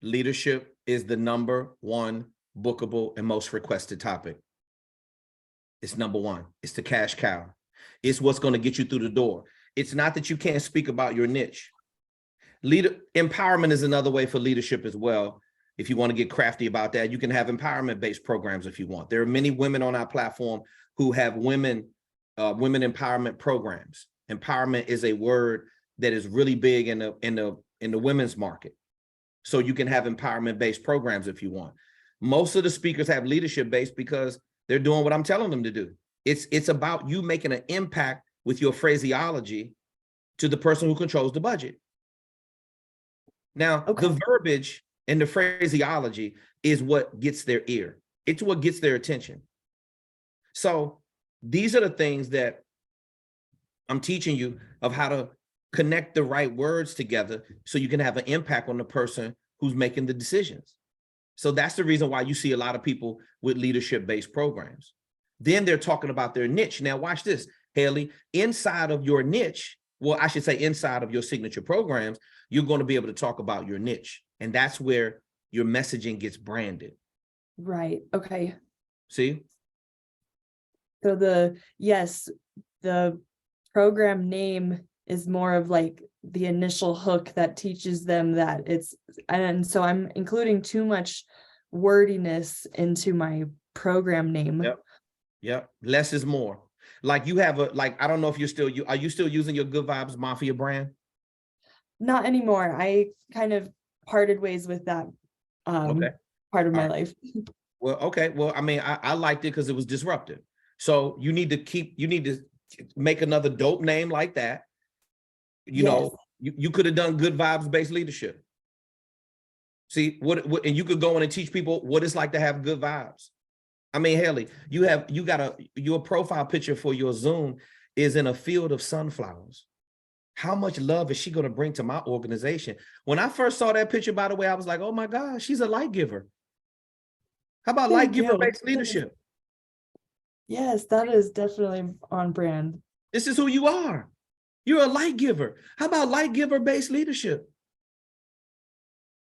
leadership is the #1 bookable and most requested topic. It's #1. It's the cash cow. It's what's going to get you through the door. It's not that you can't speak about your niche. Empowerment is another way for leadership as well. If you want to get crafty about that, you can have empowerment-based programs if you want. There are many women on our platform who have women empowerment programs. Empowerment is a word that is really big in the women's market. So you can have empowerment-based programs if you want. Most of the speakers have leadership-based because they're doing what I'm telling them to do. It's about you making an impact with your phraseology to the person who controls the budget. Now, the verbiage and the phraseology is what gets their ear. It's what gets their attention. So these are the things that I'm teaching you of how to connect the right words together so you can have an impact on the person who's making the decisions. So that's the reason why you see a lot of people with leadership-based programs. Then they're talking about their niche. Now watch this, Haley. Inside of your niche, well, I should say inside of your signature programs, you're going to be able to talk about your niche. And that's where your messaging gets branded. Right. Okay. See? So the program name is more of like the initial hook that teaches them that and so I'm including too much wordiness into my program name. Yep. Less is more. Like you have I don't know if are you still using your Good Vibes Mafia brand? Not anymore. I kind of parted ways with that part of my life. Well, okay. Well, I mean, I liked it because it was disruptive. So you need to make another dope name like that. You know, you could have done Good Vibes Based Leadership. See what, and you could go in and teach people what it's like to have good vibes. I mean, Haley, your profile picture for your Zoom is in a field of sunflowers. How much love is she going to bring to my organization? When I first saw that picture, by the way, I was like, oh my God, she's a light giver. How about light giver based leadership? Yes, that is definitely on brand. This is who you are. You're a light giver. How about light giver-based leadership?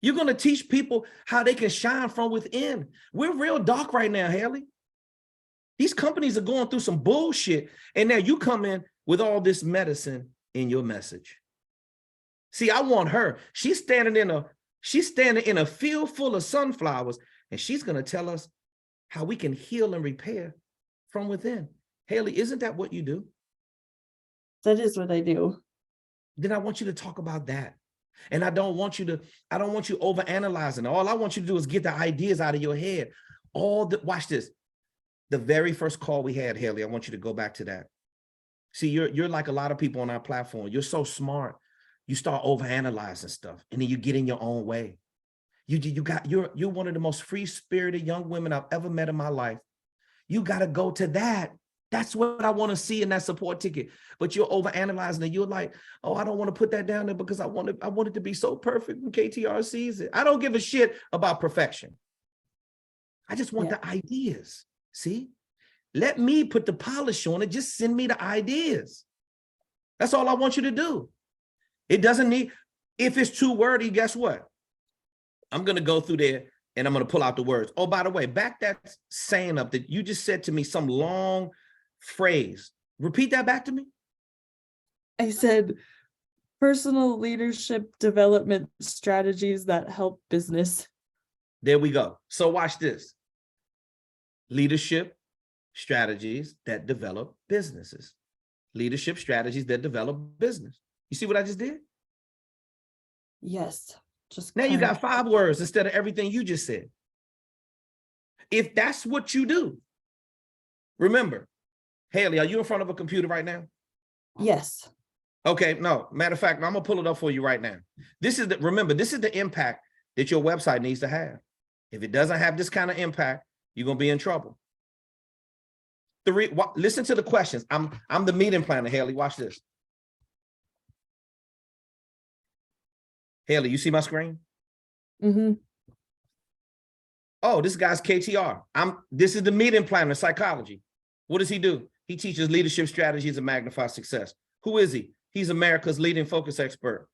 You're going to teach people how they can shine from within. We're real dark right now, Haley. These companies are going through some bullshit, and now you come in with all this medicine in your message. See, I want her. She's standing in a field full of sunflowers, and she's going to tell us how we can heal and repair from within. Haley, isn't that what you do? That is what I do. Then I want you to talk about that. And I don't want you overanalyzing. All I want you to do is get the ideas out of your head. Watch this. The very first call we had, Haley, I want you to go back to that. See, you're like a lot of people on our platform. You're so smart. You start overanalyzing stuff, and then you get in your own way. You're one of the most free-spirited young women I've ever met in my life. You got to go to that. That's what I want to see in that support ticket. But you're overanalyzing it. You're like, oh, I don't want to put that down there because I want it to be so perfect when KTR sees it. I don't give a shit about perfection. I just want the ideas. See? Let me put the polish on it. Just send me the ideas. That's all I want you to do. It doesn't need, if it's too wordy, guess what? I'm going to go through there and I'm going to pull out the words. Oh, by the way, back that saying up that you just said to me, some long phrase. Repeat that back to me. I said personal leadership development strategies that help business. There we go. So watch this. Leadership strategies that develop businesses. Leadership strategies that develop business. You see what I just did? Yes. Just now you got 5 words instead of everything you just said. If that's what you do, remember, Haley, are you in front of a computer right now? Yes. Okay, no, matter of fact, I'm gonna pull it up for you right now. Remember, this is the impact that your website needs to have. If it doesn't have this kind of impact, you're gonna be in trouble. Listen to the questions. I'm the meeting planner, Haley. Watch this. Haley, you see my screen? Mm-hmm. Oh, this guy's KTR. This is the meeting planner, psychology. What does he do? He teaches leadership strategies and magnify success. Who is he? He's America's leading focus expert.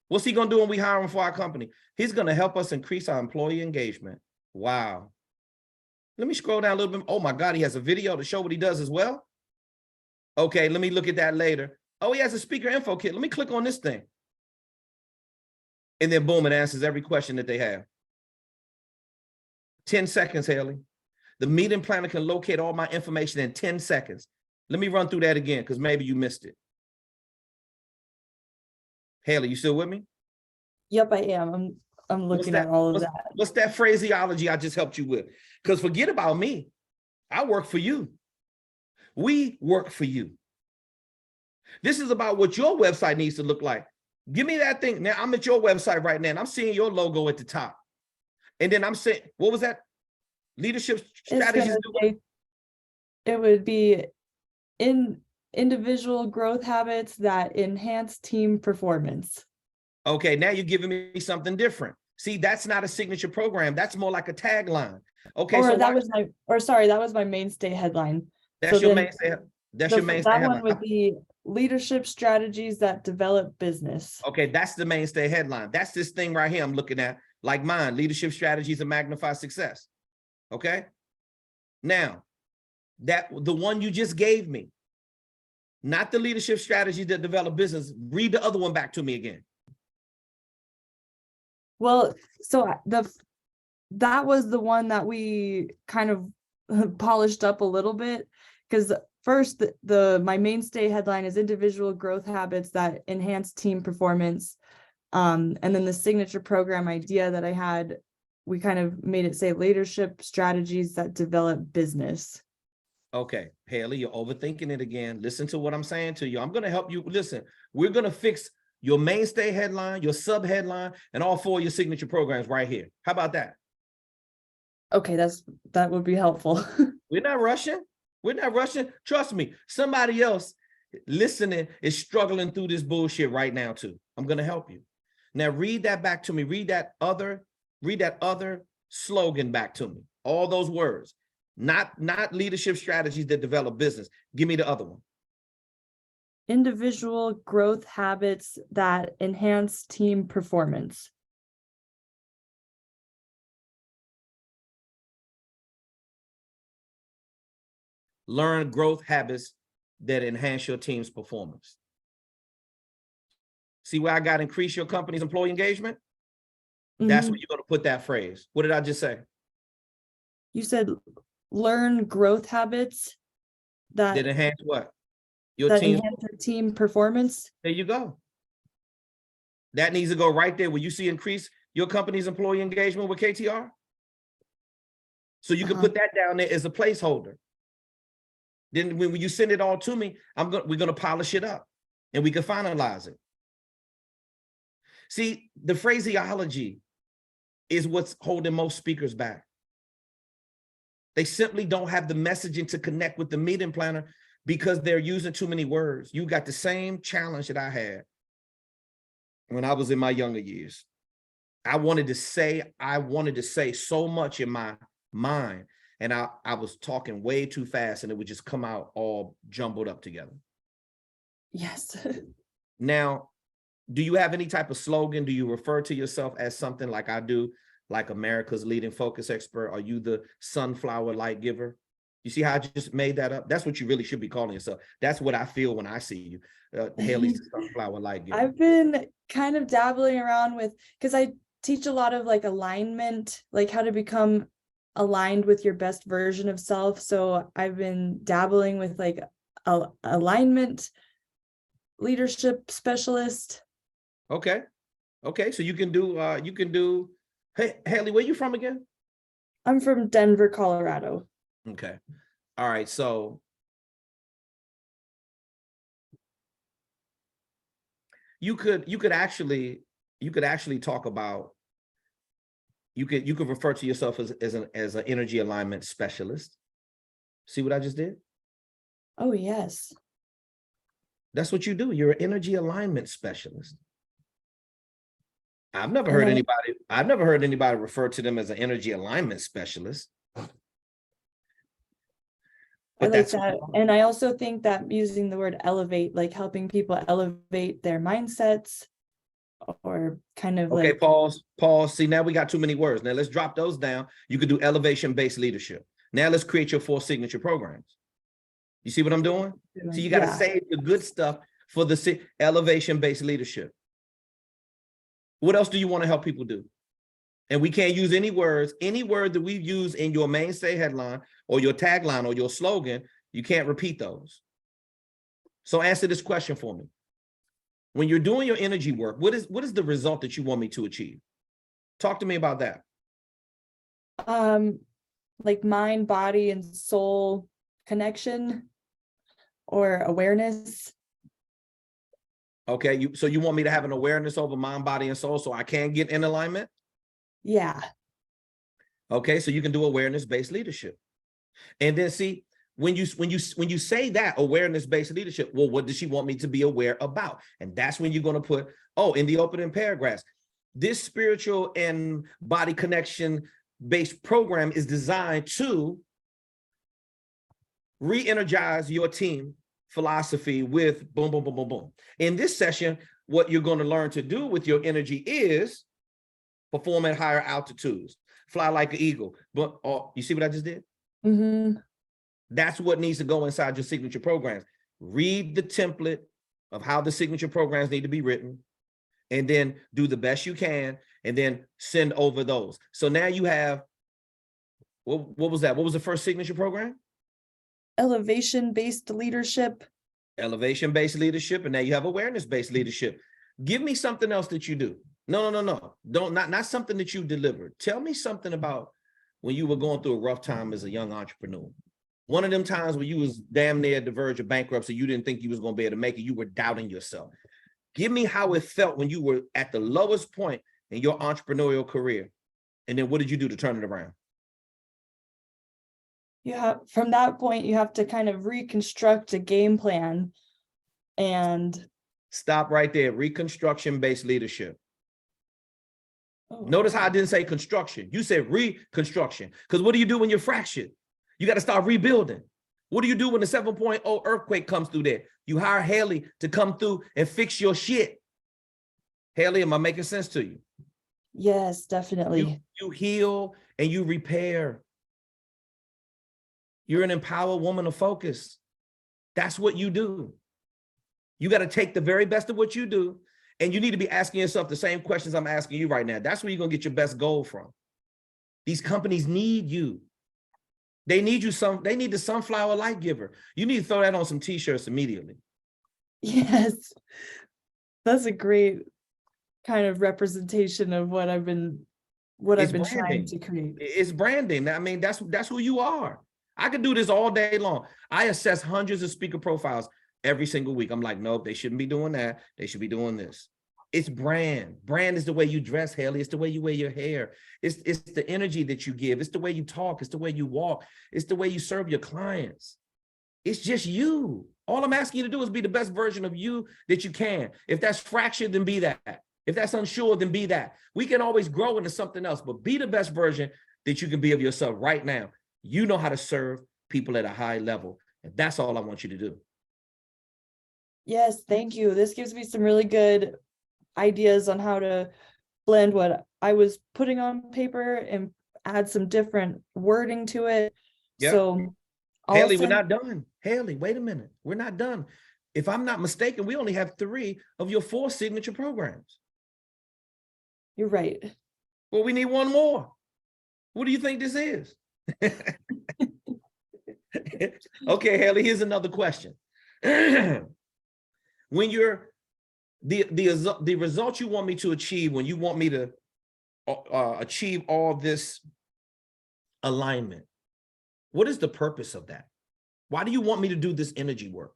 What's he gonna do when we hire him for our company? He's gonna help us increase our employee engagement. Wow. Let me scroll down a little bit. Oh my God, he has a video to show what he does as well. Okay, let me look at that later. Oh, he has a speaker info kit. Let me click on this thing. And then boom, it answers every question that they have. 10 seconds, Haley. The meeting planner can locate all my information in 10 seconds. Let me run through that again, because maybe you missed it. Haley, you still with me? Yep, I am. I'm looking at all of that. What's that phraseology I just helped you with? Because forget about me. I work for you. We work for you. This is about what your website needs to look like. Give me that thing. Now I'm at your website right now and I'm seeing your logo at the top. And then I'm saying, what was that? Leadership strategies. It would be in individual growth habits that enhance team performance. Okay, now you're giving me something different. See, that's not a signature program. That's more like a tagline. Okay, or so that was my mainstay headline. That's your mainstay. That's your mainstay headline. That headline. one would be leadership strategies that develop business. Okay, that's the mainstay headline. That's this thing right here I'm looking at, like mine, leadership strategies that magnify success. Okay. Now, the one you just gave me, not the leadership strategies that develop business. Read the other one back to me again. Well, so that was the one that we kind of polished up a little bit, because first my mainstay headline is individual growth habits that enhance team performance. And then the signature program idea that I had, we kind of made it say leadership strategies that develop business. Okay, Haley, you're overthinking it again. Listen to what I'm saying to you. I'm going to help you. Listen, we're going to fix your mainstay headline, your sub headline, and all 4 of your signature programs right here. How about that? Okay, that would be helpful. We're not rushing. We're not rushing. Trust me, somebody else listening is struggling through this bullshit right now too. I'm going to help you. Now read that back to me. Read that other slogan back to me. All those words. Not leadership strategies that develop business. Give me the other one. Individual growth habits that enhance team performance. Learn growth habits that enhance your team's performance. See where I got increase your company's employee engagement? That's where you're going to put that phrase. What did I just say? You said learn growth habits that enhance what? Your that team. enhance your team performance. There you go. That needs to go right there where you see increase your company's employee engagement with KTR. So you can put that down there as a placeholder. Then when you send it all to me, we're gonna polish it up and we can finalize it. See, the phraseology is what's holding most speakers back. They simply don't have the messaging to connect with the meeting planner because they're using too many words. You got the same challenge that I had when I was in my younger years. I wanted to say so much in my mind, and I was talking way too fast and it would just come out all jumbled up together. Yes. Now, do you have any type of slogan? Do you refer to yourself as something like I do, like America's leading focus expert? Are you the sunflower light giver? You see how I just made that up? That's what you really should be calling yourself. That's what I feel when I see you. Haley's the sunflower light giver. I've been kind of dabbling around with, because I teach a lot of like alignment, like how to become aligned with your best version of self. So I've been dabbling with like alignment leadership specialist. Okay. So you can do, hey, Haley, where you from again? I'm from Denver, Colorado. Okay. All right. So you could actually talk about, you could refer to yourself as an energy alignment specialist. See what I just did? Oh, yes. That's what you do. You're an energy alignment specialist. I've never heard anybody refer to them as an energy alignment specialist. I But like that. And I also think that using the word elevate, like helping people elevate their mindsets, or kind of okay, like pause. See, now we got too many words. Now let's drop those down. You could do elevation-based leadership. Now let's create your 4 signature programs. You see what I'm doing? So you got to save the good stuff for the elevation-based leadership. What else do you want to help people do? And we can't use any words. Any word that we've used in your mainstay headline or your tagline or your slogan, you can't repeat those. So answer this question for me. When you're doing your energy work, what is the result that you want me to achieve? Talk to me about that. Like mind, body, and soul connection or awareness. Okay, so you want me to have an awareness over mind, body, and soul so I can get in alignment? Yeah. Okay, so you can do awareness-based leadership. And then see, when you say that awareness-based leadership, well, what does she want me to be aware about? And that's when you're going to put, in the opening paragraphs, this spiritual and body connection-based program is designed to re-energize your team philosophy with boom, boom, boom, boom, boom. In this session, what you're going to learn to do with your energy is perform at higher altitudes, fly like an eagle. But you see what I just did? Mm-hmm. That's what needs to go inside your signature programs. Read the template of how the signature programs need to be written, and then do the best you can, and then send over those. So now you have, what was that? What was the first signature program? Elevation-based leadership. Elevation-based leadership, and now you have awareness-based leadership. Give me something else that you do. No. Not something that you delivered. Tell me something about when you were going through a rough time as a young entrepreneur. One of them times when you was damn near at the verge of bankruptcy, you didn't think you was going to be able to make it. You were doubting yourself. Give me how it felt when you were at the lowest point in your entrepreneurial career. And then what did you do to turn it around? From that point, you have to kind of reconstruct a game plan and stop right there. Reconstruction-based leadership. Oh. Notice how I didn't say construction. You said reconstruction. Because what do you do when you're fractured? You got to start rebuilding. What do you do when the 7.0 earthquake comes through there? You hire Haley to come through and fix your shit. Haley, am I making sense to you? Yes, definitely. You heal and you repair. You're an empowered woman of focus. That's what you do. You got to take the very best of what you do, and you need to be asking yourself the same questions I'm asking you right now. That's where you're going to get your best goal from. These companies need you. They need you they need the sunflower light giver. You need to throw that on some t-shirts immediately. Yes. That's a great kind of representation of what I've been trying to create. It's branding. I mean, that's who you are. I could do this all day long. I assess hundreds of speaker profiles every single week. I'm like, nope, they shouldn't be doing that. They should be doing this. It's brand. Brand is the way you dress, Haley. It's the way you wear your hair. It's the energy that you give. It's the way you talk. It's the way you walk. It's the way you serve your clients. It's just you. All I'm asking you to do is be the best version of you that you can. If that's fractured, then be that. If that's unsure, then be that. We can always grow into something else, but be the best version that you can be of yourself right now. You know how to serve people at a high level. And that's all I want you to do. Yes, thank you. This gives me some really good ideas on how to blend what I was putting on paper and add some different wording to it. Yep. So Haley, we're not done. Haley, wait a minute. We're not done. If I'm not mistaken, we only have 3 of your 4 signature programs. You're right. Well, we need 1 more. What do you think this is? Okay, Haley, here's another question. When you're the results you want me to achieve, when you want me to achieve all this alignment, what is the purpose of that? Why do you want me to do this energy work?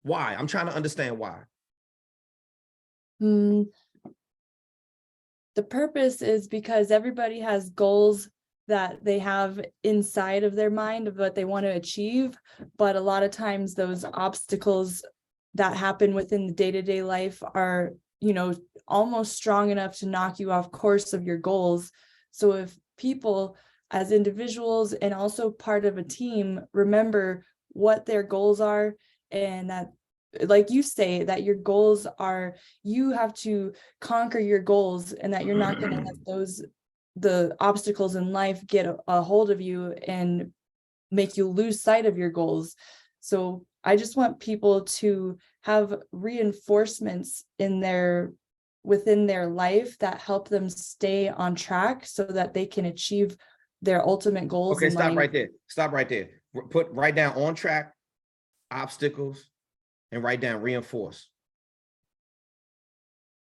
Why? I'm trying to understand why. The purpose is because everybody has goals that they have inside of their mind of what they want to achieve, but a lot of times those obstacles that happen within the day-to-day life are, almost strong enough to knock you off course of your goals. So if people as individuals and also part of a team remember what their goals are, and that, like you say, that your goals are, you have to conquer your goals, and that you're not going to let the obstacles in life get a hold of you and make you lose sight of your goals. So I just want people to have reinforcements within their life that help them stay on track so that they can achieve their ultimate goals. Okay, stop right there. Stop right there. Write down on track, obstacles, and write down reinforce.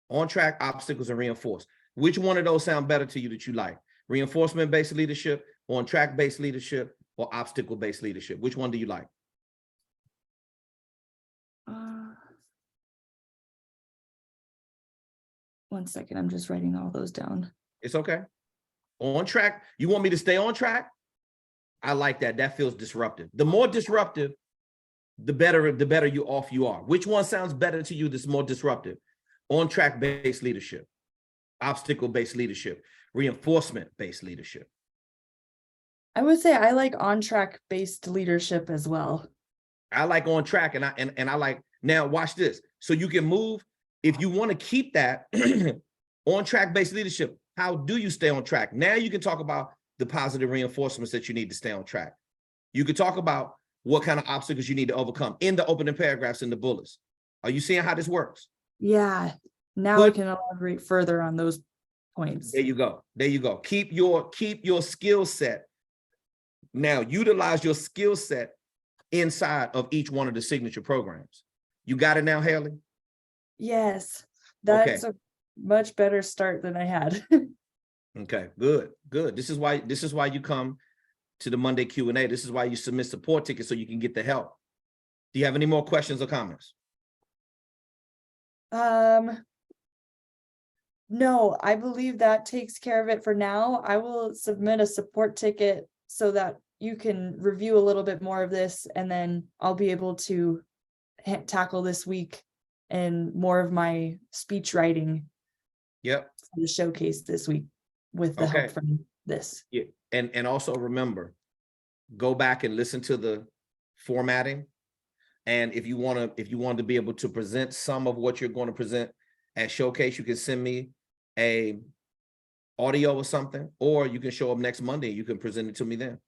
On track, obstacles, and reinforce. Which one of those sound better to you that you like? Reinforcement-based leadership, on track-based leadership, or obstacle-based leadership? Which one do you like? One second, I'm just writing all those down. It's okay. On track. You want me to stay on track? I like that. That feels disruptive. The more disruptive, the better you off you are. Which one sounds better to you that's more disruptive? On track-based leadership, obstacle-based leadership, reinforcement-based leadership. I would say I like on track-based leadership as well. I like on track, and I like, now watch this. So you can move, if you want to keep that on track-based leadership, how do you stay on track? Now you can talk about the positive reinforcements that you need to stay on track. You could talk about what kind of obstacles you need to overcome in the opening paragraphs in the bullets. Are you seeing how this works? Yeah. Now I can elaborate further on those points. There you go. There you go. Keep your skill set. Now utilize your skill set inside of each one of the signature programs. You got it now, Haley? Yes. That's a much better start than I had. Okay, good. This is why you come to the Monday Q&A. This is why you submit support tickets so you can get the help. Do you have any more questions or comments? No, I believe that takes care of it for now. I will submit a support ticket so that you can review a little bit more of this, and then I'll be able to tackle this week and more of my speech writing. Yep. For the showcase this week with the help from this. Yeah. And also remember, go back and listen to the formatting. And if you want to be able to present some of what you're going to present at Showcase, you can send me a audio or something, or you can show up next Monday. You can present it to me then.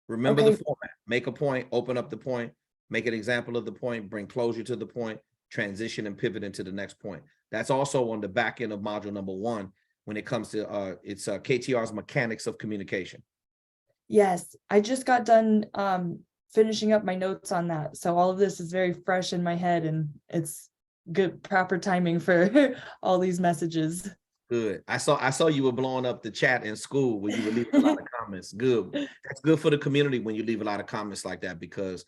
Remember the format, make a point, open up the point, make an example of the point, bring closure to the point, transition and pivot into the next point. That's also on the back end of module number 1 when it comes to it's KTR's mechanics of communication. Yes, I just got done finishing up my notes on that. So all of this is very fresh in my head, and it's good, proper timing for all these messages. Good. I saw you were blowing up the chat in school when you were leaving a lot of comments. Good. That's good for the community when you leave a lot of comments like that, because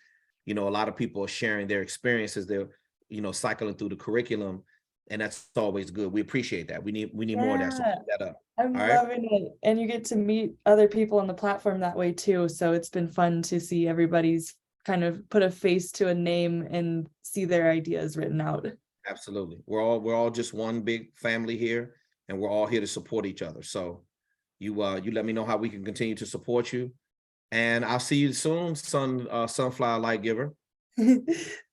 a lot of people are sharing their experiences. They're cycling through the curriculum, and that's always good. We appreciate that. We need more of that. So keep that up. I'm loving it. And you get to meet other people on the platform that way too. So it's been fun to see everybody's kind of put a face to a name and see their ideas written out. Absolutely. We're all just one big family here, and we're all here to support each other. So you let me know how we can continue to support you. And I'll see you soon, Sunflower Light Giver.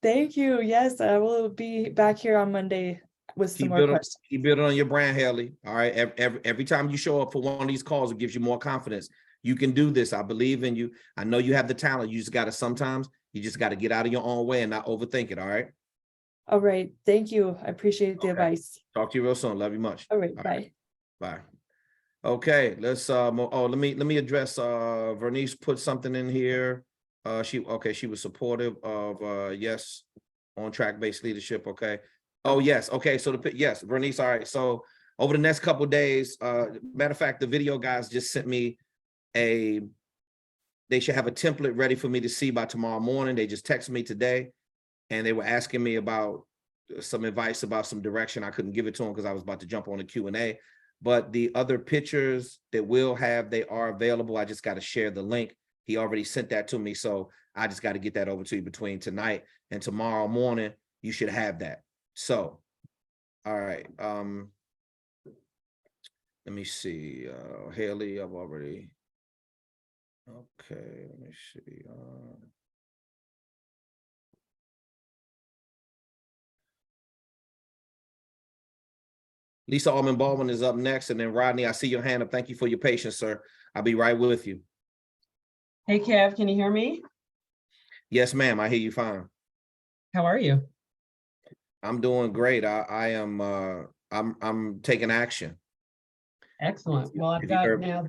Thank you. Yes, I will be back here on Monday with some more questions. Keep building on your brand, Haley. All right. Every time you show up for one of these calls, it gives you more confidence. You can do this. I believe in you. I know you have the talent. You just got to get out of your own way and not overthink it. All right. All right. Thank you. I appreciate the advice. Talk to you real soon. Love you much. All right. Bye. Bye. Okay. Let's let me address Vernice put something in here. She was supportive of yes, on track based leadership. Okay. Oh yes. Okay. So yes, Vernice. All right. So over the next couple of days, matter of fact, the video guys just sent me they should have a template ready for me to see by tomorrow morning. They just texted me today, and they were asking me about some advice about some direction. I couldn't give it to them because I was about to jump on the Q&A, but the other pictures that we'll have, they are available. I just got to share the link. He already sent that to me. So I just got to get that over to you between tonight and tomorrow morning. You should have that. So, all right. Let me see. Haley, I've already. Okay, let me see. Lisa Allman Baldwin is up next, and then Rodney, I see your hand up. Thank you for your patience, sir. I'll be right with you. Hey, Kev, can you hear me? Yes, ma'am. I hear you fine. How are you? I'm doing great. I'm taking action. Excellent. Well, I've got now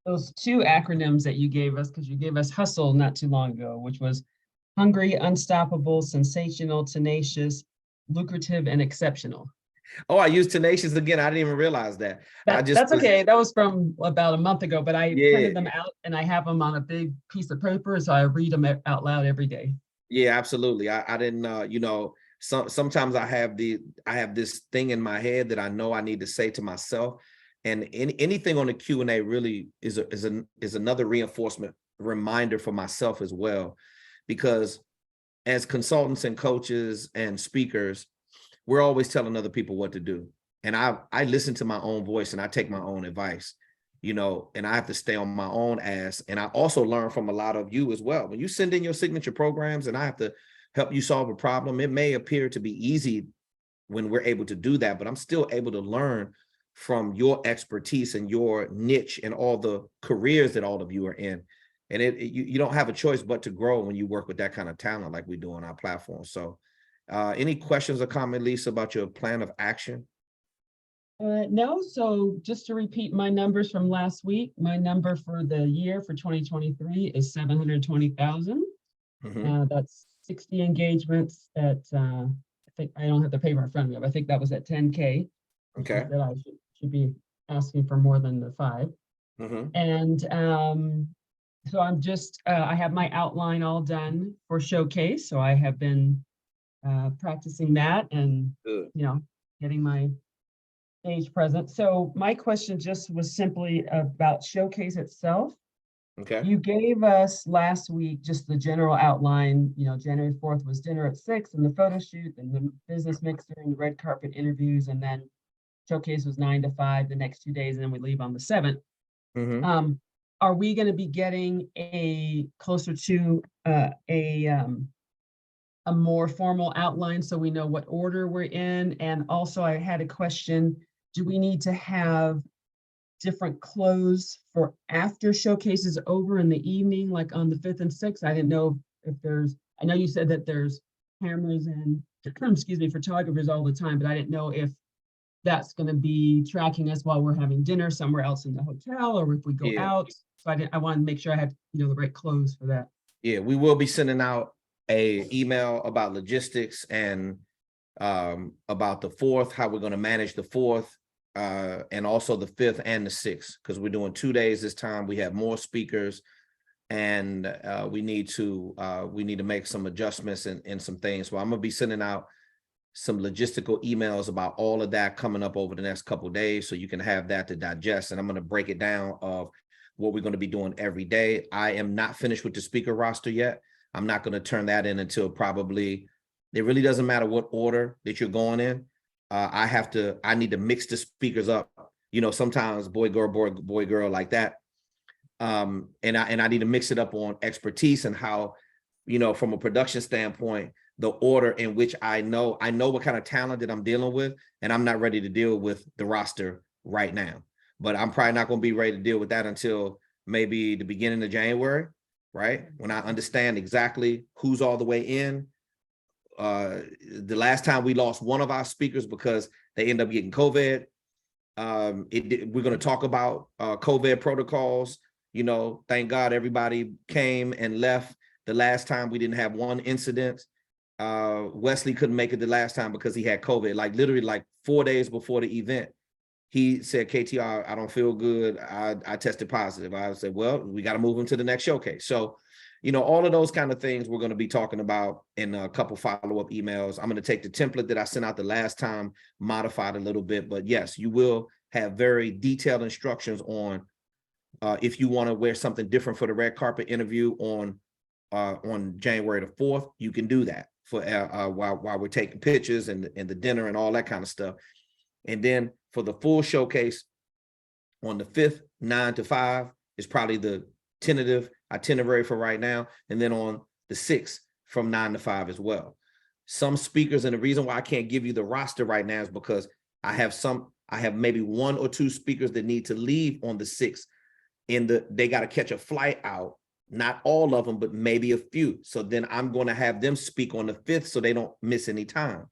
those 2 acronyms that you gave us, because you gave us HUSTLE not too long ago, which was hungry, unstoppable, sensational, tenacious, lucrative, and exceptional. Oh, I used tenacious again. I didn't even realize that. That's okay. That was from about a month ago, but I printed them out and I have them on a big piece of paper, so I read them out loud every day. Yeah, absolutely. I didn't, sometimes I have this thing in my head that I know I need to say to myself, and anything on the Q&A really is another reinforcement reminder for myself as well, because as consultants and coaches and speakers, we're always telling other people what to do. And I listen to my own voice and I take my own advice, and I have to stay on my own ass. And I also learn from a lot of you as well. When you send in your signature programs and I have to help you solve a problem, it may appear to be easy when we're able to do that, but I'm still able to learn from your expertise and your niche and all the careers that all of you are in. And you don't have a choice but to grow when you work with that kind of talent like we do on our platform. So any questions or comments, Lisa, about your plan of action? No. So just to repeat my numbers from last week, my number for the year for 2023 is 720,000. That's 60 engagements at, I think I don't have the paper in front of me, but I think that was at 10K. Okay. That I should be asking for more than the 5. And so I'm just, I have my outline all done for Showcase. So I have been practicing that and, getting my stage present. So my question just was simply about Showcase itself. Okay. You gave us last week just the general outline. January 4th was dinner at 6 and the photo shoot and the business mixer and the red carpet interviews. And then Showcase was 9 to 5 the next 2 days. And then we leave on the 7th. are we going to be getting closer to a more formal outline so we know what order we're in? And also I had a question, do we need to have different clothes for after showcases over in the evening, like on the 5th and 6th? I didn't know if I know you said that there's cameras and, excuse me, photographers all the time, but I didn't know if that's going to be tracking us while we're having dinner somewhere else in the hotel, or if we go out. So I wanted to make sure I had, the right clothes for that. Yeah, we will be sending out a email about logistics and about the 4th, how we're going to manage the 4th, and also the 5th and the 6th, because we're doing 2 days this time. We have more speakers, and we need to make some adjustments in some things. So I'm gonna be sending out some logistical emails about all of that coming up over the next couple of days, so you can have that to digest. And I'm going to break it down of what we're going to be doing every day. I am not finished with the speaker roster yet. I'm not going to turn that in until probably, it really doesn't matter what order that you're going in. I need to mix the speakers up. Sometimes boy, girl like that. And I need to mix it up on expertise and how, from a production standpoint, the order in which I know what kind of talent that I'm dealing with, and I'm not ready to deal with the roster right now. But I'm probably not going to be ready to deal with that until maybe the beginning of January, right? When I understand exactly who's all the way in. The last time we lost one of our speakers because they end up getting COVID. We're going to talk about COVID protocols. Thank God everybody came and left. The last time we didn't have one incident. Wesley couldn't make it the last time because he had COVID, literally 4 days before the event. He said, KTR, I don't feel good. I tested positive. I said, well, we got to move him to the next showcase. So, all of those kind of things we're going to be talking about in a couple follow-up emails. I'm going to take the template that I sent out the last time, modify it a little bit. But yes, you will have very detailed instructions on if you want to wear something different for the red carpet interview on January the 4th, you can do that for while we're taking pictures and the dinner and all that kind of stuff. And then for the full showcase on the 5th, 9 to 5 is probably the tentative itinerary for right now. And then on the 6th from 9 to 5 as well. Some speakers, and the reason why I can't give you the roster right now is because I have maybe 1 or 2 speakers that need to leave on the 6th. They got to catch a flight out. Not all of them, but maybe a few. So then I'm going to have them speak on the 5th so they don't miss any time.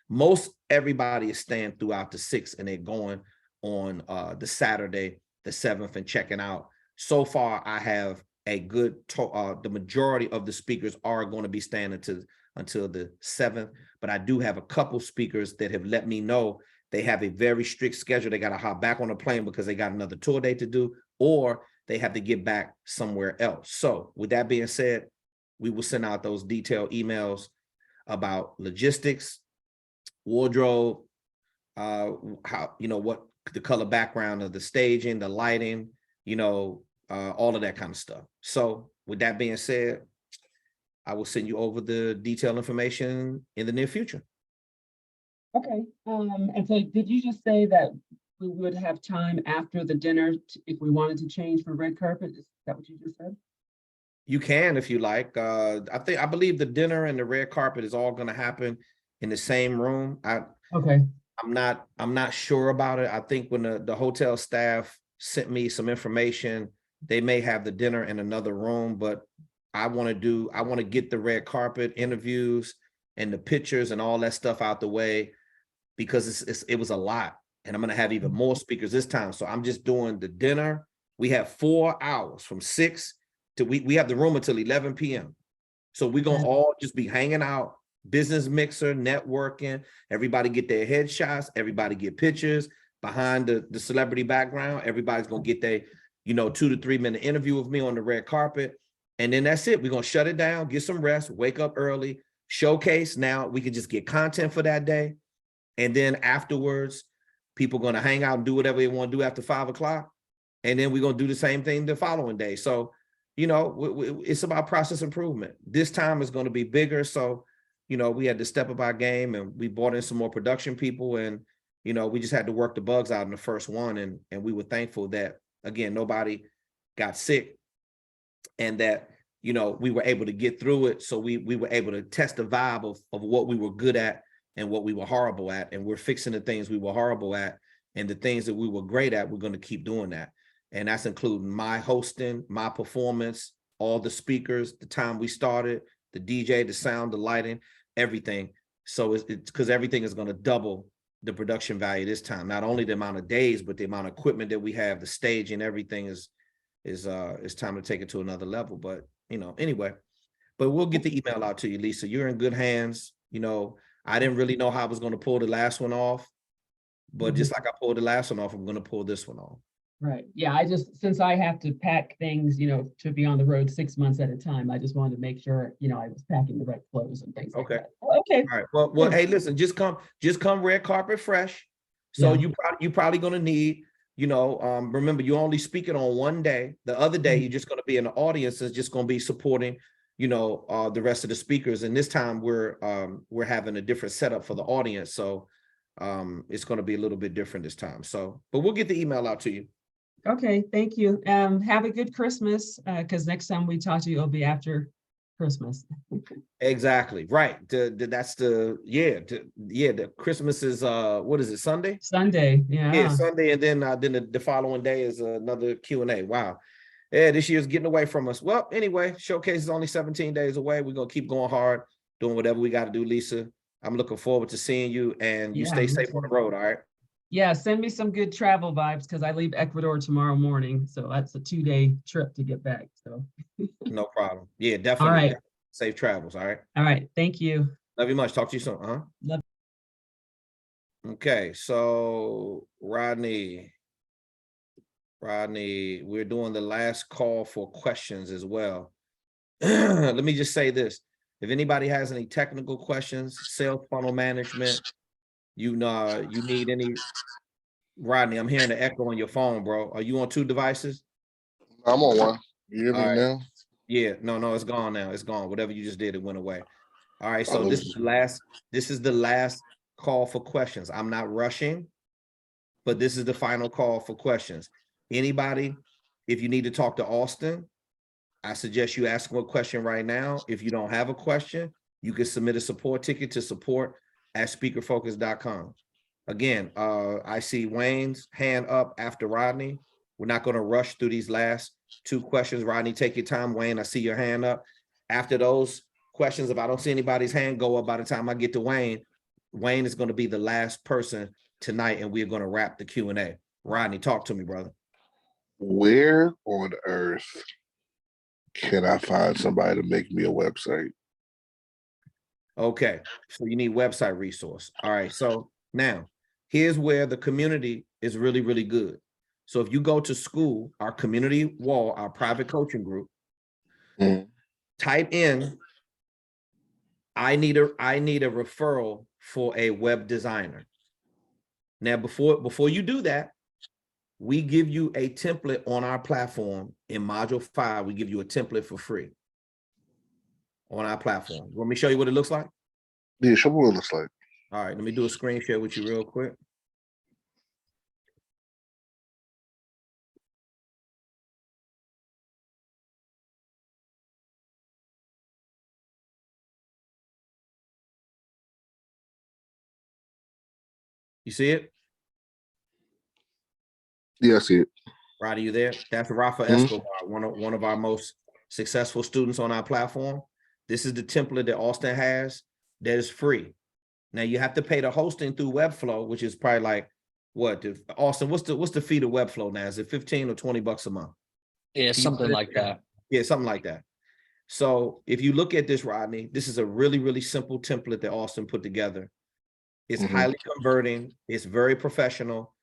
Most everybody is staying throughout the 6th, and they're going on the Saturday, the 7th, and checking out. So far, I have a good, the majority of the speakers are going to be staying until the 7th, but I do have a couple speakers that have let me know they have a very strict schedule. They got to hop back on a plane because they got another tour date to do, or they have to get back somewhere else. So with that being said, we will send out those detailed emails about logistics, wardrobe, how, what the color background of the staging, the lighting, all of that kind of stuff. So with that being said, I will send you over the detailed information in the near future. Okay. And so did you just say that we would have time after the dinner if we wanted to change for red carpet? Is that what you just said? You can, if you like. I believe the dinner and the red carpet is all going to happen in the same room. Okay. I'm not sure about it. I think when the hotel staff sent me some information, they may have the dinner in another room, but I want to get the red carpet interviews and the pictures and all that stuff out the way, because it was a lot. And I'm going to have even more speakers this time. So I'm just doing the dinner. We have 4 hours from 6 to we have the room until 11 p.m. So we're going to all just be hanging out, business mixer, networking. Everybody get their headshots. Everybody get pictures behind the celebrity background. Everybody's going to get their, 2 to 3 minute interview with me on the red carpet. And then that's it. We're going to shut it down, get some rest, wake up early, showcase. Now we can just get content for that day. And then afterwards, people are going to hang out and do whatever they want to do after 5 o'clock. And then we're going to do the same thing the following day. So, it's about process improvement. This time is going to be bigger. So, we had to step up our game, and we brought in some more production people, and, we just had to work the bugs out in the first one. And we were thankful that, again, nobody got sick, and that, you know, we were able to get through it. So we were able to test the vibe of what we were good at and what we were horrible at. And we're fixing the things we were horrible at, and the things that we were great at, we're going to keep doing that. And that's including my hosting, my performance, all the speakers, the time we started, the DJ, the sound, the lighting, everything. So it's because everything is going to double the production value this time. Not only the amount of days, but the amount of equipment that we have, the stage and everything is time to take it to another level. But, you know, anyway, but we'll get the email out to you, Lisa. You're in good hands. You know, I didn't really know how I was going to pull the last one off, but just like I pulled the last one off, I'm going to pull this one off. Right. Yeah, I just, since I have to pack things, you know, to be on the road 6 months at a time, I just wanted to make sure, you know, I was packing the right clothes and things like that. Okay. All right. Well, hey, listen, just come red carpet fresh. So Yeah. you probably going to need, you know, remember, you're only speaking on one day. The other day, you're just going to be in the audience, is just going to be supporting, you know, the rest of the speakers. And this time we're having a different setup for the audience. So it's going to be a little bit different this time. So, but we'll get the email out to you. Okay, thank you. Have a good Christmas, because next time we talk to you, it'll be after Christmas. Exactly. Right. That's the Christmas is what is it, Sunday? Sunday, yeah. Yeah, Sunday, and then the following day is another Q&A. Wow. Yeah, this year's getting away from us. Well, anyway, showcase is only 17 days away. We're gonna keep going hard, doing whatever we got to do, Lisa. I'm looking forward to seeing you, and you stay safe on the road, all right? Yeah, send me some good travel vibes, because I leave Ecuador tomorrow morning. So that's a 2-day trip to get back. So No problem. Yeah, definitely. all right. Safe travels, all right? All right. Thank you. Love you much. Talk to you soon. Love. Okay, so Rodney, we're doing the last call for questions as well. Let me just say this. If anybody has any technical questions, sales funnel management, you need any, Rodney, I'm hearing the echo on your phone, bro. Are you on 2 devices? I'm on one. You hear me All right. now? Yeah, no, it's gone now. It's gone. Whatever you just did, it went away. All right, so this is the last call for questions. I'm not rushing, but this is the final call for questions. Anybody, if you need to talk to Auston, I suggest you ask him a question right now. If you don't have a question, you can submit a support ticket to support@speakerfocus.com. Again, I see Wayne's hand up after Rodney. We're not going to rush through these last 2 questions. Rodney, take your time. Wayne, I see your hand up. After those questions, if I don't see anybody's hand go up by the time I get to Wayne, Wayne is going to be the last person tonight, and we're going to wrap the Q&A. Rodney, talk to me, brother. Where on earth can I find somebody to make me a website? Okay, so you need website resource. All right, so now here's where the community is really, really good. So if you go to school, our community wall, our private coaching group, type in, I need a referral for a web designer. Now, before you do that, we give you a template on our platform. In module 5, we give you a template for free on our platform. You want me to show you what it looks like? Yeah, show me what it looks like. All right, let me do a screen share with you real quick. You see it? Yeah, I see it. Rod, are you there? That's Rafa Escobar, one of our most successful students on our platform. This is the template that Auston has that is free. Now you have to pay the hosting through Webflow, which is probably like what? Auston, what's the fee to Webflow now? Is it $15 or $20 a month? Yeah, something like that. Yeah, something like that. So if you look at this, Rodney, this is a really, really simple template that Auston put together. It's highly converting. It's very professional.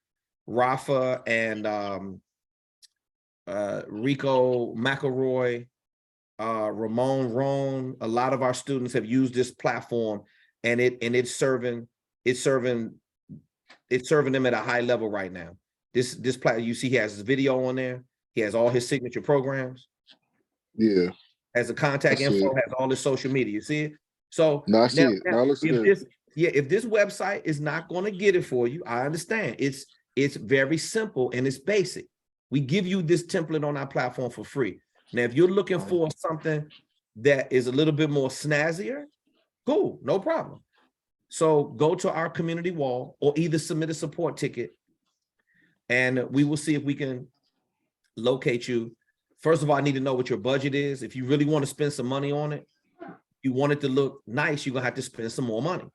Rafa and Rico McElroy, Ramon Rohn, a lot of our students have used this platform, and it's serving them at a high level right now. This platform, you see, he has his video on there. He has all his signature programs. Yeah. Has a contact info, has all his social media. You see it? So now I see it. Now it looks good. If this website is not going to get it for you, I understand. It's very simple and it's basic. We give you this template on our platform for free. Now, if you're looking for something that is a little bit more snazzier, cool, no problem. So go to our community wall or either submit a support ticket and we will see if we can locate you. First of all, I need to know what your budget is. If you really want to spend some money on it, you want it to look nice, you're gonna have to spend some more money.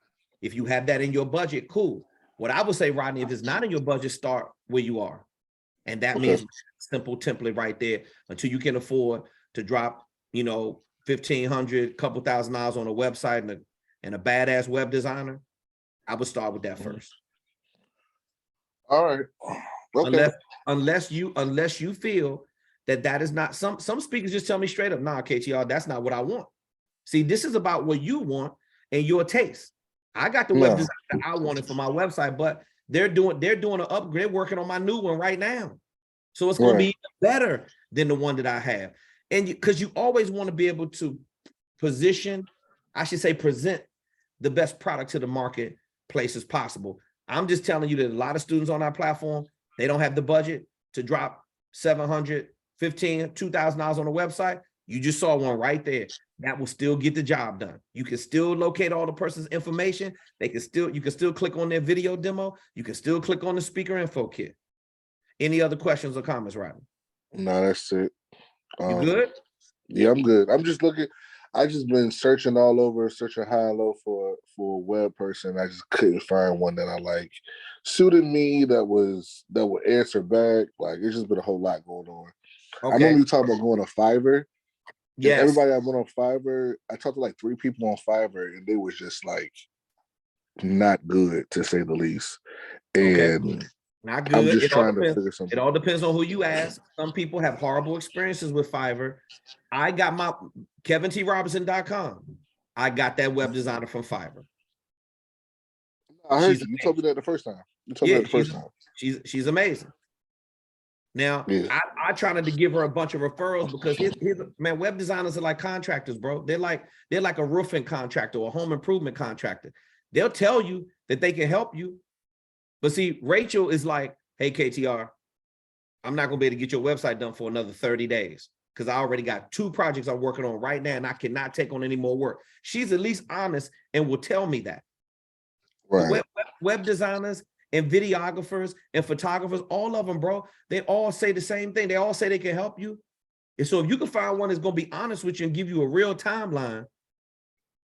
If you have that in your budget, cool. What I would say, Rodney, if it's not in your budget, start where you are. And that means simple template right there until you can afford to drop, you know, $1,500, couple $1,000 on a website and a badass web designer. I would start with that first. All right. Okay. Unless you feel that is not, some speakers just tell me straight up, nah, KTR, that's not what I want. See, this is about what you want and your taste. I got the web design that I wanted for my website, but they're doing an upgrade, working on my new one right now. So it's going to be better than the one that I have. And because you always want to be able to present the best product to the marketplace as possible. I'm just telling you that a lot of students on our platform, they don't have the budget to drop $700, $1,500, $2,000 on a website. You just saw one right there. That will still get the job done. You can still locate all the person's information. You can still click on their video demo. You can still click on the speaker info kit. Any other questions or comments, Rodney? No, that's it. You good? Yeah, I'm good. I'm just looking. I just been searching all over, searching high and low for a web person. I just couldn't find one that I like suited me, that would answer back. Like, it's just been a whole lot going on. Okay. I remember you talking about going to Fiverr. Yeah, everybody I went on Fiverr, I talked to like 3 people on Fiverr, and they was just like not good, to say the least. And not good. I'm just trying to figure something. It all depends on who you ask. Some people have horrible experiences with Fiverr. I got my KevinTRobertson.com. I got that web designer from Fiverr. I heard you told me that the first time. You told me that the first time. She's amazing. Now, I tried to give her a bunch of referrals because man, web designers are like contractors, bro. They're like a roofing contractor or a home improvement contractor. They'll tell you that they can help you. But see, Rachel is like, hey, KTR, I'm not going to be able to get your website done for another 30 days because I already got 2 projects I'm working on right now and I cannot take on any more work. She's at least honest and will tell me that. Right. Web designers and videographers and photographers, all of them, bro, they all say the same thing. They all say they can help you. And so if you can find one that's going to be honest with you and give you a real timeline,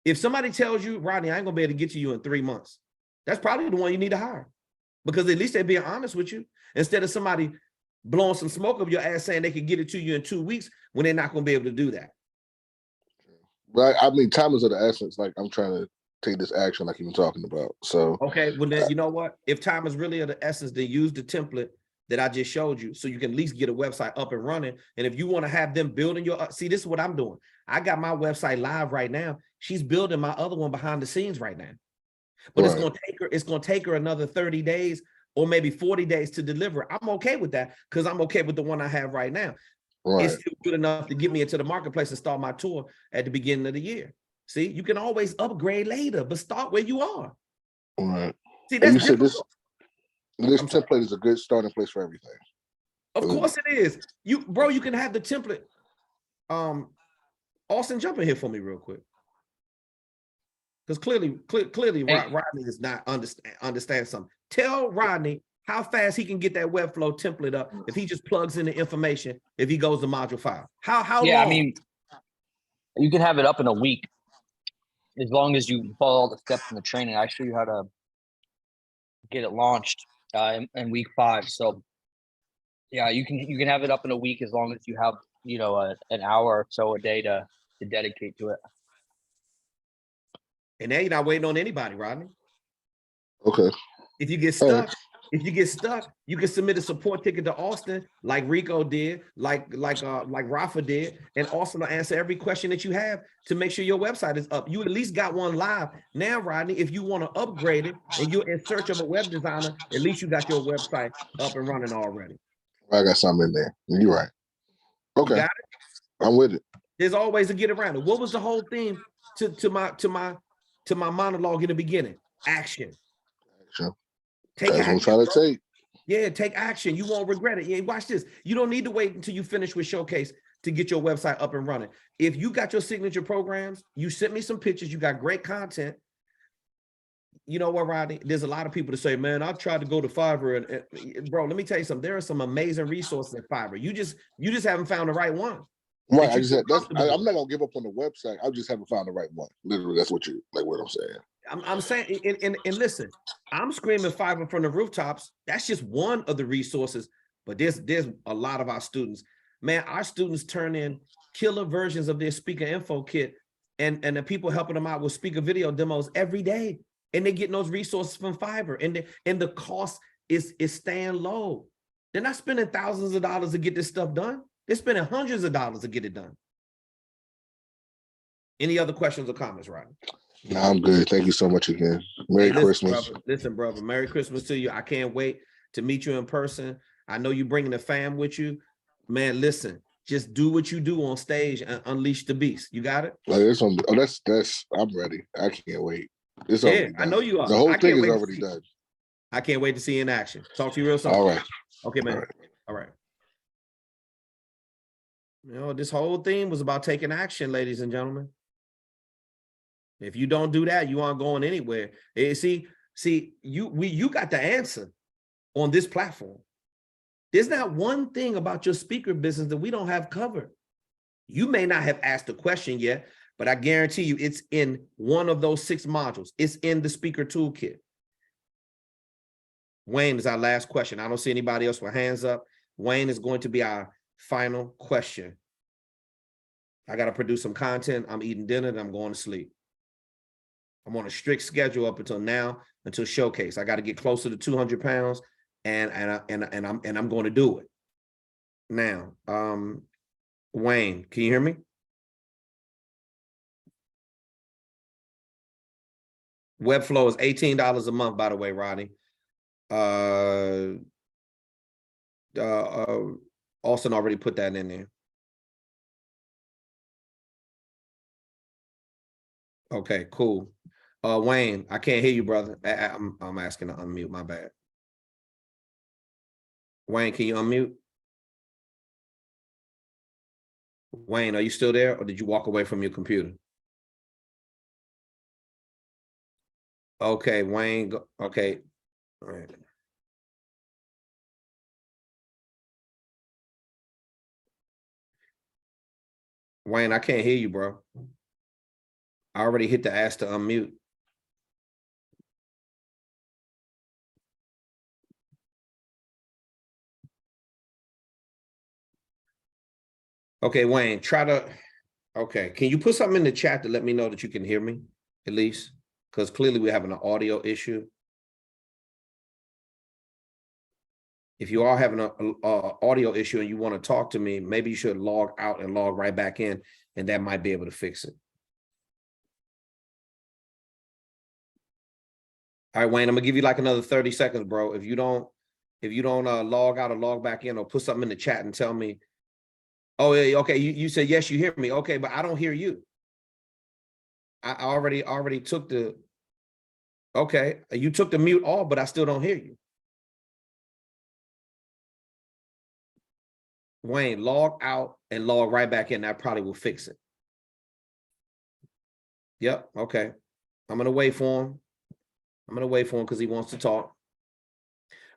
if somebody tells you, Rodney, I ain't going to be able to get to you in 3 months, that's probably the one you need to hire. Because at least they're being honest with you instead of somebody blowing some smoke up your ass saying they can get it to you in 2 weeks when they're not going to be able to do that. Right. I mean, time is of the essence. Like, I'm trying to take this action like you've been talking about. So okay, well then you know what? If time is really of the essence, then use the template that I just showed you so you can at least get a website up and running. And if you want to have them building your see, this is what I'm doing. I got my website live right now. She's building my other one behind the scenes right now. But it's gonna take her another 30 days or maybe 40 days to deliver. I'm okay with that because I'm okay with the one I have right now. It's still good enough to get me into the marketplace and start my tour at the beginning of the year. See, you can always upgrade later, but start where you are. Right. See, that's you said this template is a good starting place for everything. Of course it is. You can have the template. Austin, jump in here for me real quick. Because clearly, Rodney does not understand something. Tell Rodney how fast he can get that Webflow template up if he just plugs in the information, if he goes to module 5. How long? I mean, you can have it up in a week as long as you follow all the steps in the training. I show you how to get it launched in week 5. So yeah, you can have it up in a week as long as you have, you know, an hour or so a day to dedicate to it. And now you're not waiting on anybody, Rodney. Okay. If you get stuck, you can submit a support ticket to Austin, like Rico did, like Rafa did, and Austin will answer every question that you have to make sure your website is up. You at least got one live. Now, Rodney, if you want to upgrade it and you're in search of a web designer, at least you got your website up and running already. I got something in there. You're right. Okay. You got it? I'm with it. There's always a get around it. What was the whole theme to my monologue in the beginning? Action. Action. Take That's action. what I'm trying to take. Yeah, take action. You won't regret it. Yeah, watch this. You don't need to wait until you finish with Showcase to get your website up and running. If you got your signature programs, you sent me some pictures, you got great content. You know what, Rodney? There's a lot of people that say, man, I tried to go to Fiverr and bro, let me tell you something. There are some amazing resources at Fiverr. You just haven't found the right one. Right. I just said I'm not gonna give up on the website. I just haven't found the right one. Literally, that's what I'm saying. I'm saying, and listen, I'm screaming Fiverr from the rooftops. That's just one of the resources, but there's a lot of our students. Man, our students turn in killer versions of their speaker info kit, and the people helping them out with speaker video demos every day, and they're getting those resources from Fiverr, and the cost is staying low. They're not spending thousands of dollars to get this stuff done. They're spending hundreds of dollars to get it done. Any other questions or comments, Rodney? No, I'm good. Thank you so much again. Merry Christmas. Listen, brother. Merry Christmas to you. I can't wait to meet you in person. I know you're bringing the fam with you. Man, listen, just do what you do on stage and unleash the beast. You got it? I'm ready. I can't wait. It's already done. I know you are. The whole thing is already done. I can't wait to see you in action. Talk to you real soon. All right. Okay, man. All right. You know, this whole thing was about taking action, ladies and gentlemen. If you don't do that, you aren't going anywhere. See, you got the answer on this platform. There's not one thing about your speaker business that we don't have covered. You may not have asked the question yet, but I guarantee you it's in one of those 6 modules. It's in the speaker toolkit. Wayne is our last question. I don't see anybody else with hands up. Wayne is going to be our final question. I got to produce some content. I'm eating dinner and I'm going to sleep. I'm on a strict schedule up until now, until Showcase. I got to get closer to 200 pounds, and I'm going to do it. Now, Wayne, can you hear me? Webflow is $18 a month, by the way, Rodney. Austin already put that in there. Okay, cool. Wayne, I can't hear you, brother. I'm asking to unmute, my bad. Wayne, can you unmute? Wayne, are you still there, or did you walk away from your computer? Okay, Wayne, okay. All right. Wayne, I can't hear you, bro. I already hit the ask to unmute. Okay, Wayne, okay, can you put something in the chat to let me know that you can hear me, at least? Because clearly we're having an audio issue. If you are having an audio issue and you want to talk to me, maybe you should log out and log right back in, and that might be able to fix it. All right, Wayne, I'm gonna give you like another 30 seconds, bro. If you don't log out or log back in, or put something in the chat and tell me, oh, yeah, okay, you said, yes, you hear me. Okay, but I don't hear you. I already took the, okay, you took the mute off, but I still don't hear you. Wayne, log out and log right back in. That probably will fix it. Yep, okay. I'm gonna wait for him. Because he wants to talk.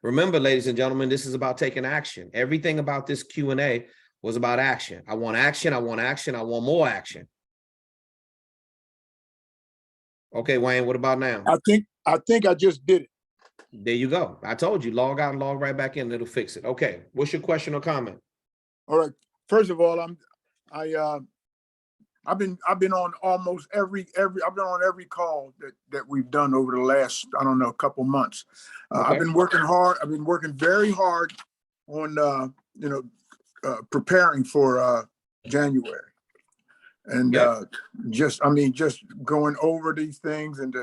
Remember, ladies and gentlemen, this is about taking action. Everything about this Q&A was about action. I want action, I want action, I want more action. Okay, Wayne, what about now? I think I just did it. There you go. I told you, log out and log right back in, it'll fix it. Okay, what's your question or comment? All right. First of all, I've been on almost every call that we've done over the last, I don't know, couple months. Okay. I've been working hard. I've been working very hard on preparing for January, and just going over these things, and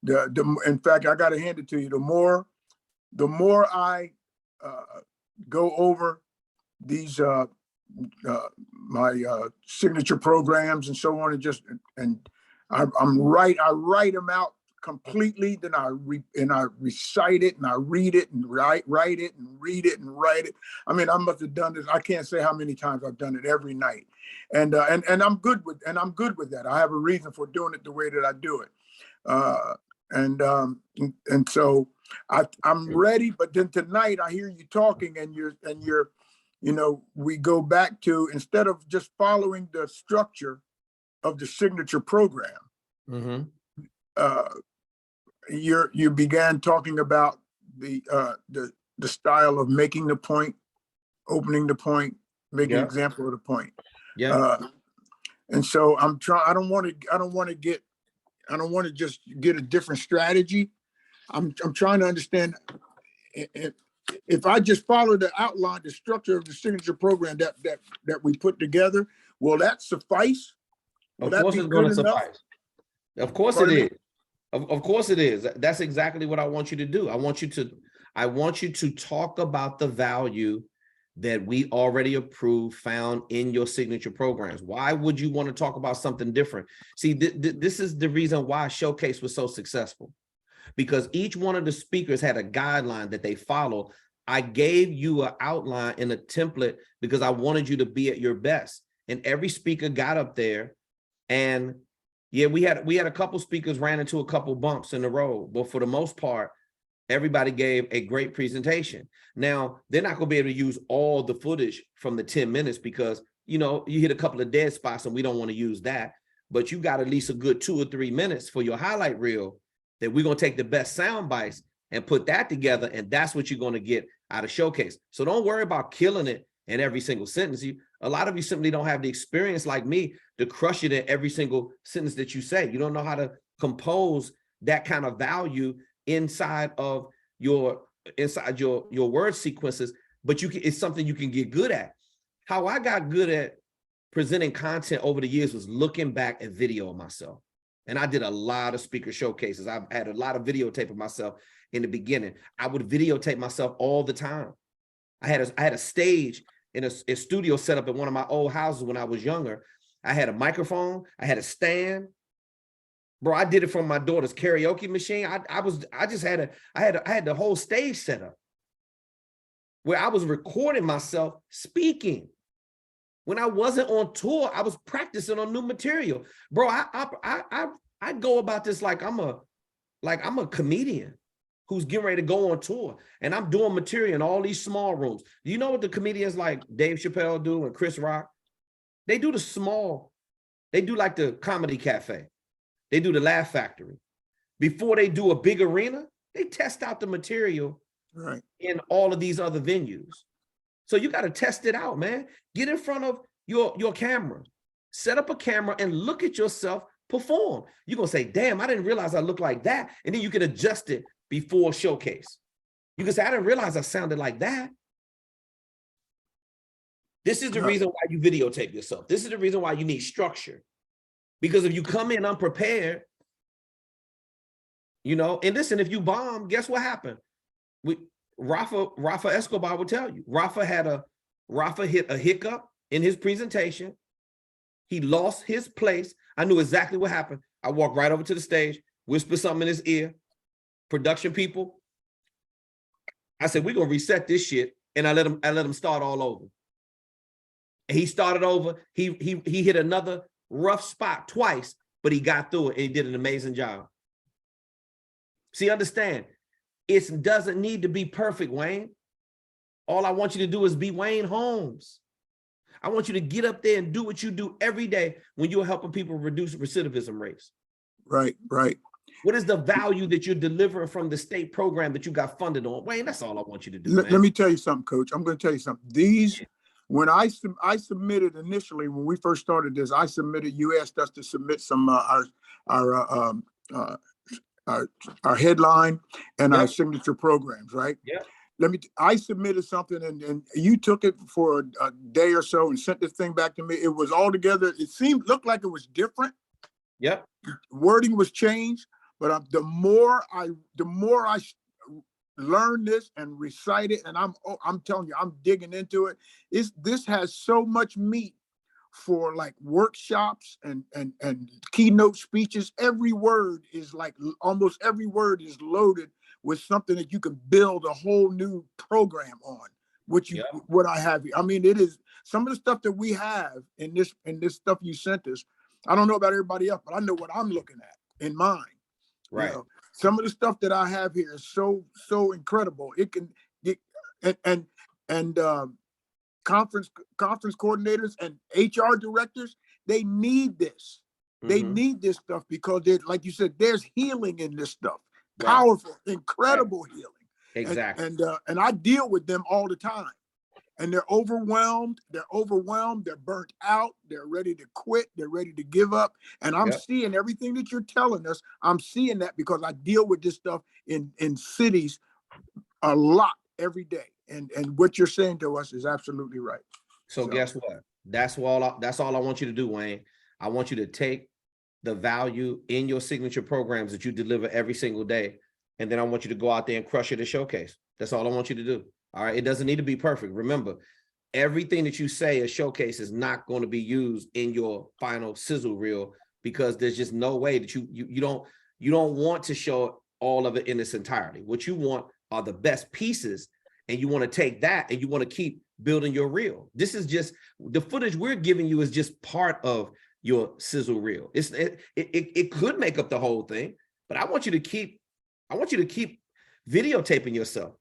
in fact, I got to hand it to you. The more I go over these my signature programs and so on, and I write them out completely, then I recite it and I read it and write it and read it and write it. I mean, I must have done this. I can't say how many times I've done it every night, and I'm good with that. I have a reason for doing it the way that I do it, and so I'm ready. But then tonight I hear you talking, and you're we go back to, instead of just following the structure of the signature program. Mm-hmm. You began talking about the style of making the point, opening the point, making an example of the point. Yeah. And so I'm trying. I don't want to just get a different strategy. I'm trying to understand if I just follow the outline, the structure of the signature program that we put together, will that suffice? Of course it's going to suffice. Of course it is. Of course it is. That's exactly what I want you to do. I want you to talk about the value that we already approved, found in your signature programs. Why would you want to talk about something different? See, this is the reason why Showcase was so successful, because each one of the speakers had a guideline that they follow. I gave you an outline in a template because I wanted you to be at your best. And every speaker got up there, and yeah, we had a couple speakers ran into a couple bumps in the road, but for the most part, everybody gave a great presentation. Now, they're not going to be able to use all the footage from the 10 minutes because, you hit a couple of dead spots and we don't want to use that. But you got at least a good 2 or 3 minutes for your highlight reel that we're going to take the best sound bites and put that together. And that's what you're going to get out of Showcase. So don't worry about killing it in every single sentence. A lot of you simply don't have the experience like me to crush it in every single sentence that you say. You don't know how to compose that kind of value inside your word sequences, but it's something you can get good at. How I got good at presenting content over the years was looking back at video of myself. And I did a lot of speaker showcases. I've had a lot of videotape of myself in the beginning. I would videotape myself all the time. I had a stage in a studio set up at one of my old houses when I was younger. I had a microphone, I had a stand. Bro, I did it from my daughter's karaoke machine. I had the whole stage set up where I was recording myself speaking. When I wasn't on tour, I was practicing on new material. Bro, I go about this like I'm a comedian who's getting ready to go on tour, and I'm doing material in all these small rooms. Do you know what the comedians like Dave Chappelle do and Chris Rock? They do they do like the Comedy Cafe. They do the Laugh Factory. Before they do a big arena, they test out the material in all of these other venues. So you got to test it out, man. Get in front of your camera, set up a camera and look at yourself perform. You're going to say, damn, I didn't realize I looked like that. And then you can adjust it before Showcase. You can say, I didn't realize I sounded like that. This is the reason why you videotape yourself. This is the reason why you need structure. Because if you come in unprepared, and listen, if you bomb, guess what happened? Rafa Escobar will tell you. Rafa hit a hiccup in his presentation. He lost his place. I knew exactly what happened. I walked right over to the stage, whispered something in his ear. Production people, I said, we're gonna reset this shit, and I let him start all over. And he started over. He hit another rough spot twice, but he got through it and he did an amazing job. See, understand, it doesn't need to be perfect, Wayne. All I want you to do is be Wayne Holmes. I want you to get up there and do what you do every day when you're helping people reduce recidivism rates. Right. What is the value that you're delivering from the state program that you got funded on? Wayne, that's all I want you to do, man. Let me tell you something, Coach. I'm going to tell you something. When I submitted initially, when we first started this, you asked us to submit some our headline and our signature programs, right? Yeah. I submitted something and you took it for a day or so and sent this thing back to me. It was all together. Looked like it was different. Yep. Wording was changed, but the more I learn this and recite it, and I'm telling you, I'm digging into it. This has so much meat for like workshops and keynote speeches. Every word is like, almost every word is loaded with something that you can build a whole new program on, what I have here. I mean, it is some of the stuff that we have in this stuff you sent us. I don't know about everybody else, but I know what I'm looking at in mine. Right. You know, some of the stuff that I have here is so incredible. It can conference coordinators and HR directors, they need this. They need this stuff because like you said, there's healing in this stuff. Powerful, incredible healing. Exactly. And I deal with them all the time. And they're overwhelmed. They're burnt out. They're ready to quit. They're ready to give up. And I'm seeing everything that you're telling us. I'm seeing that because I deal with this stuff in cities a lot every day. And what you're saying to us is absolutely right. So guess what? That's all I want you to do, Wayne. I want you to take the value in your signature programs that you deliver every single day. And then I want you to go out there and crush it at Showcase. That's all I want you to do. All right. It doesn't need to be perfect. Remember, everything that you say at Showcase is not going to be used in your final sizzle reel, because there's just no way that you don't want to show all of it in its entirety. What you want are the best pieces, and you want to take that and you want to keep building your reel. This is just the footage we're giving you is just part of your sizzle reel. It could make up the whole thing, but I want you to keep videotaping yourself.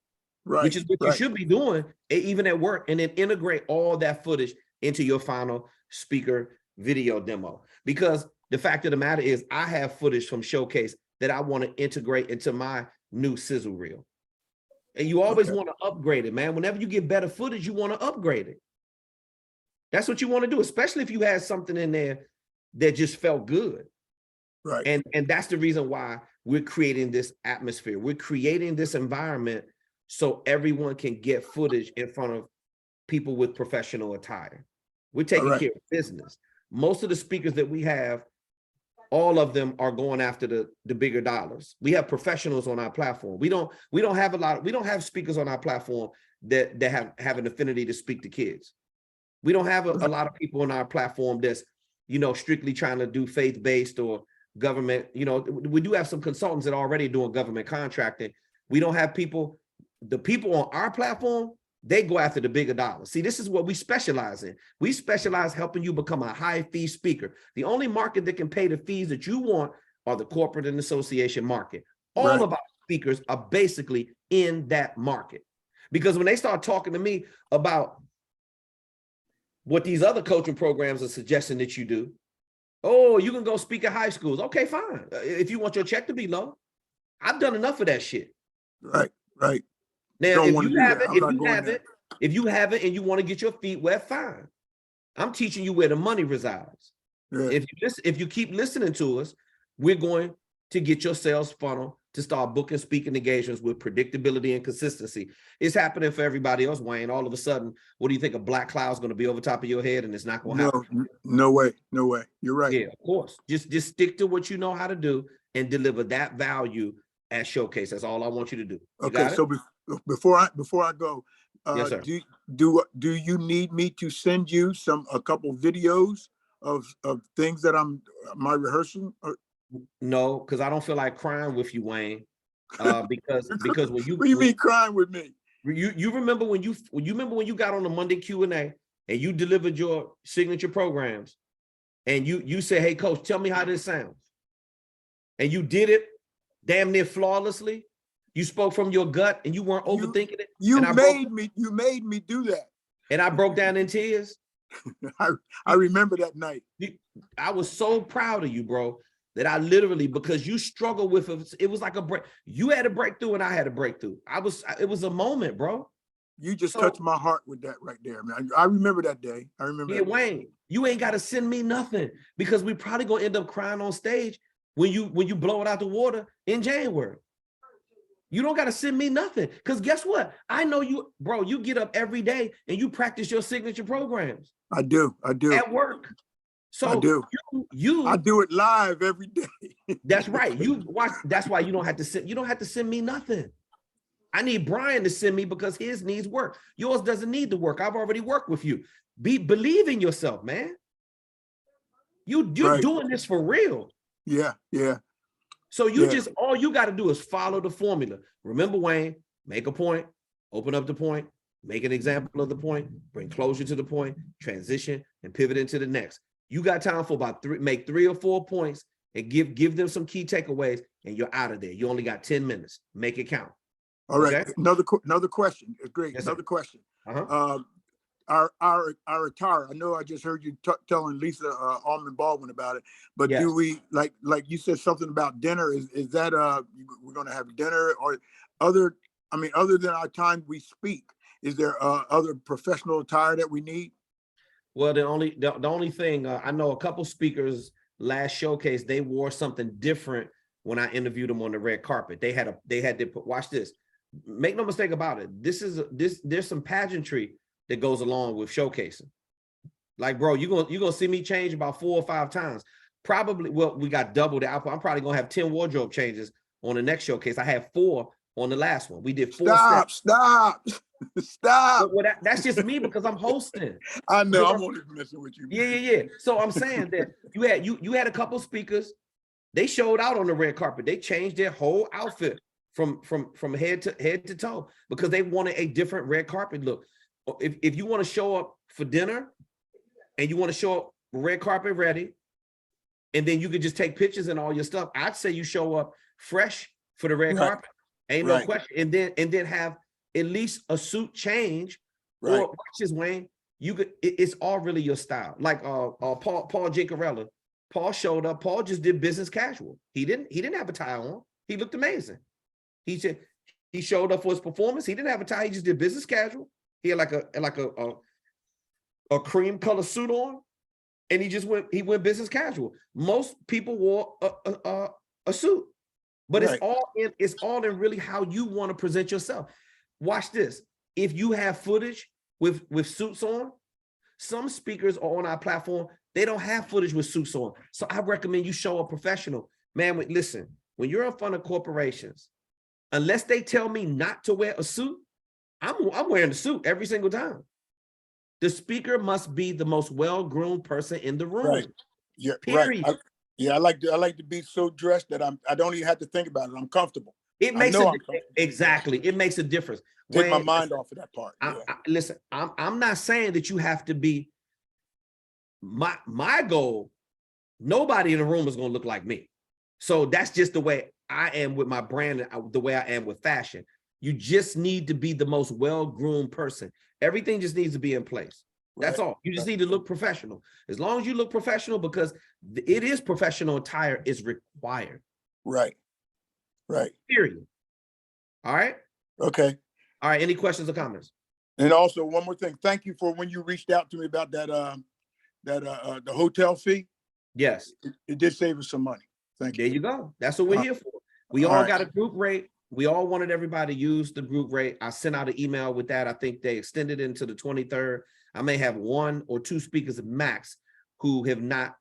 Right, which is what you should be doing, even at work, and then integrate all that footage into your final speaker video demo. Because the fact of the matter is, I have footage from Showcase that I want to integrate into my new sizzle reel. And you always want to upgrade it, man. Whenever you get better footage, you want to upgrade it. That's what you want to do, especially if you had something in there that just felt good. Right. And that's the reason why we're creating this atmosphere. We're creating this environment so everyone can get footage in front of people with professional attire. We're taking care of business. Most of the speakers that we have, all of them are going after the bigger dollars. We have professionals on our platform. We don't have speakers on our platform that have an affinity to speak to kids. We don't have a lot of people on our platform that's, strictly trying to do faith-based or government. We do have some consultants that are already doing government contracting. We don't have people. The people on our platform, they go after the bigger dollars. See, this is what we specialize in. We specialize helping you become a high fee speaker. The only market that can pay the fees that you want are the corporate and association market. All of our speakers are basically in that market. Because when they start talking to me about what these other coaching programs are suggesting that you do, oh, you can go speak at high schools. Okay, fine. If you want your check to be low, I've done enough of that shit. Right. Now, if you have it and you want to get your feet wet, fine. I'm teaching you where the money resides. Yeah. If you keep listening to us, we're going to get your sales funnel to start booking speaking engagements with predictability and consistency. It's happening for everybody else, Wayne. All of a sudden, what do you think? A black cloud's going to be over top of your head and it's not going to happen? No way. You're right. Yeah, of course. Just stick to what you know how to do and deliver that value at Showcase. That's all I want you to do. So before I go, yes, sir. Do you need me to send you a couple videos of things that my rehearsal? No, because I don't feel like crying with you, Wayne. Because when you what do you mean crying with me? You remember when you got on the Monday Q&A and you delivered your signature programs, and you said, "Hey, coach, tell me how this sounds," and you did it damn near flawlessly. You spoke from your gut and you weren't overthinking it. You made me do that. And I broke down in tears. I remember that night. I was so proud of you, bro, that I literally, because you struggled with it was like a break. You had a breakthrough and I had a breakthrough. It was a moment, bro. You just touched my heart with that right there, man. I remember that day. I remember. Yeah, Wayne, you ain't got to send me nothing, because we probably gonna end up crying on stage when you blow it out the water in January. You don't got to send me nothing, because guess what? I know you, bro, you get up every day and you practice your signature programs. I do. At work. So I do. I do it live every day. That's right. That's why you don't have to send me nothing. I need Brian to send me because his needs work. Yours doesn't need to work. I've already worked with you. Believe in yourself, man. You're doing this for real. Yeah, yeah. So all you got to do is follow the formula. Remember, Wayne, make a point, open up the point, make an example of the point, bring closure to the point, transition, and pivot into the next. You got time for about make 3 or 4 points and give them some key takeaways, and you're out of there. You only got 10 minutes. Make it count. All right. Okay? Another question. Great. Yes, another sir. question. Uh-huh. Our attire. I know I just heard you telling Lisa Almond Baldwin about it, but Yes. do we like you said something about dinner? Is that we're going to have dinner or other? I mean, other than our time we speak, is there other professional attire that we need? Well, the only thing I know a couple speakers last showcase, they wore something different when I interviewed them on the red carpet. They had to watch this. Make no mistake about it. There's some pageantry that goes along with showcasing. Like, bro, you're gonna see me change about 4 or 5 times. Probably, well, we got double the output. I'm probably gonna have 10 wardrobe changes on the next showcase. I had 4 on the last one. We did 4 steps. Stop. Well, that's just me because I'm hosting. I know. I'm only messing with you. Yeah. So I'm saying that you had a couple speakers. They showed out on the red carpet. They changed their whole outfit from head to toe because they wanted a different red carpet look. If you want to show up for dinner and you want to show up red carpet ready, and then you could just take pictures and all your stuff, I'd say you show up fresh for the red carpet. Ain't no question. And then have at least a suit change. Or watch this, Wayne. You could. It's all really your style. Like Paul Giancarella. Paul showed up. Paul just did business casual. He didn't have a tie on. He looked amazing. He showed up for his performance. He didn't have a tie. He just did business casual. He had like a cream color suit on, and he went business casual. Most people wore a suit, but it's all in really how you want to present yourself. Watch this. If you have footage with suits on, some speakers are on our platform, they don't have footage with suits on. So I recommend you show up professional. Man, listen, when you're in front of corporations, unless they tell me not to wear a suit, I'm wearing a suit every single time. The speaker must be the most well-groomed person in the room. Right. Yeah. Period. Right. I like to be so dressed that I don't even have to think about it. I'm comfortable. It makes exactly. It makes a difference. Take my mind off of that part. Listen, I'm not saying that you have to be. My goal, nobody in the room is going to look like me. So that's just the way I am with my brand, and the way I am with fashion. You just need to be the most well-groomed person. Everything just needs to be in place. That's all. You just need to look professional. As long as you look professional, because it is professional attire is required. Right. Period. All right. Okay. All right. Any questions or comments? And also one more thing. Thank you for when you reached out to me about the hotel fee. Yes. It did save us some money. Thank you. There you go. That's what we're here for. We all got a group rate. We all wanted everybody to use the group rate. I sent out an email with that. I think they extended it into the 23rd. I may have 1 or 2 speakers max who have not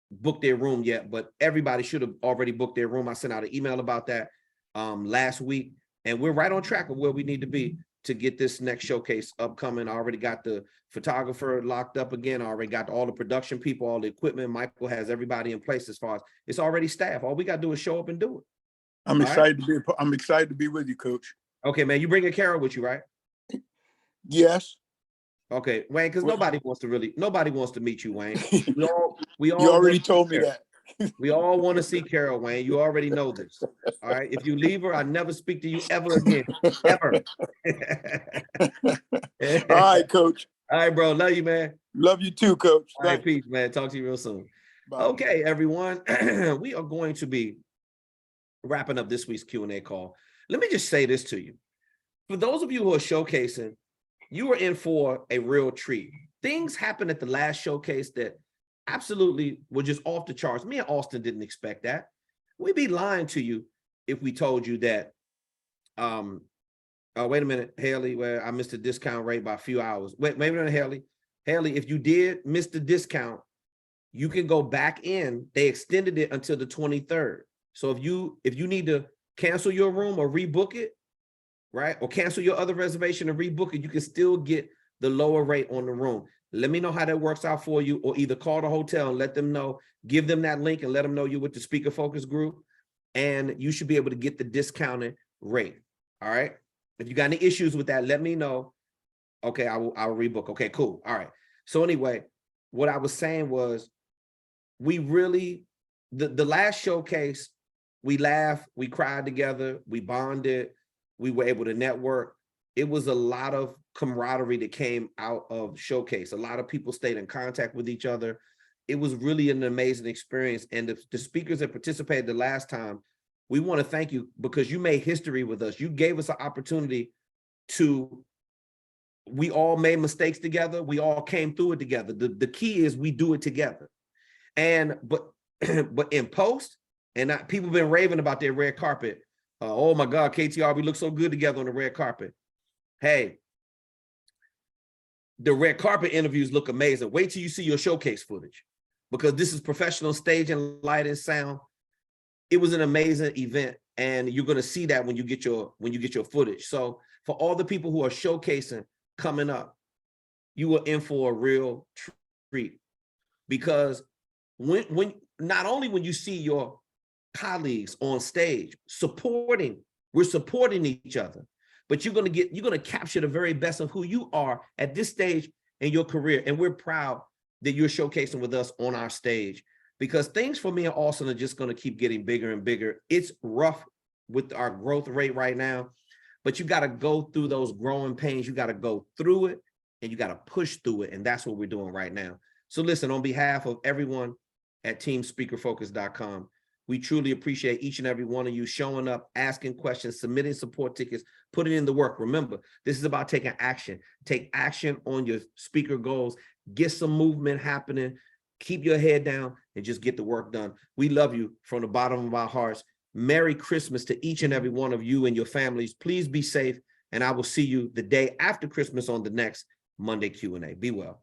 booked their room yet, but everybody should have already booked their room. I sent out an email about that last week, and we're right on track of where we need to be to get this next showcase upcoming. I already got the photographer locked up again. I already got all the production people, all the equipment. Michael has everybody in place as far as it's already staffed. All we got to do is show up and do it. I'm excited to be with you, Coach. Okay, man. You bringing Carol with you, right? Yes. Okay, Wayne, because nobody wants to meet you, Wayne. We all you already told me that. We all want to see Carol, Wayne. You already know this. All right. If you leave her, I never speak to you ever again. Ever. All right, Coach. All right, bro. Love you, man. Love you too, Coach. All right, peace, man. Talk to you real soon. Bye. Okay, everyone. We are going to be wrapping up this week's Q&A call. Let me just say this to you. For those of you who are showcasing, you are in for a real treat. Things happened at the last showcase that absolutely were just off the charts. Me and Austin didn't expect that. We'd be lying to you if we told you that, wait a minute, Haley, where I missed the discount rate by a few hours. Wait a minute, Haley. Haley, if you did miss the discount, you can go back in. They extended it until the 23rd. So if you need to cancel your room or rebook it, right? Or cancel your other reservation and rebook it, you can still get the lower rate on the room. Let me know how that works out for you, or either call the hotel and let them know, give them that link and let them know you're with the speaker focus group, and you should be able to get the discounted rate. All right. If you got any issues with that, let me know. Okay, I'll rebook. Okay, cool. All right. So anyway, what I was saying was, we really, the last showcase, we laughed, we cried together, we bonded, we were able to network. It was a lot of camaraderie that came out of showcase. A lot of people stayed in contact with each other. It was really an amazing experience. And the speakers that participated the last time, we want to thank you, because you made history with us. You gave us an opportunity to, we all made mistakes together. We all came through it together. The key is we do it together. And, but in post, and people have been raving about their red carpet. Oh my God, KTR, we look so good together on the red carpet. Hey, the red carpet interviews look amazing. Wait till you see your showcase footage, because this is professional stage and light and sound. It was an amazing event, and you're going to see that when you get your footage. So for all the people who are showcasing coming up, you are in for a real treat, because when not only when you see your colleagues on stage we're supporting each other, but you're going to capture the very best of who you are at this stage in your career. And we're proud that you're showcasing with us on our stage, because things for me and Auston are just going to keep getting bigger and bigger. It's rough with our growth rate right now, but you got to go through those growing pains. You got to go through it, and you got to push through it. And that's what we're doing right now. So listen, on behalf of everyone at teamspeakerfocus.com, we truly appreciate each and every one of you showing up, asking questions, submitting support tickets, putting in the work. Remember, this is about taking action. Take action on your speaker goals. Get some movement happening. Keep your head down and just get the work done. We love you from the bottom of our hearts. Merry Christmas to each and every one of you and your families. Please be safe, and I will see you the day after Christmas on the next Monday Q&A. Be well.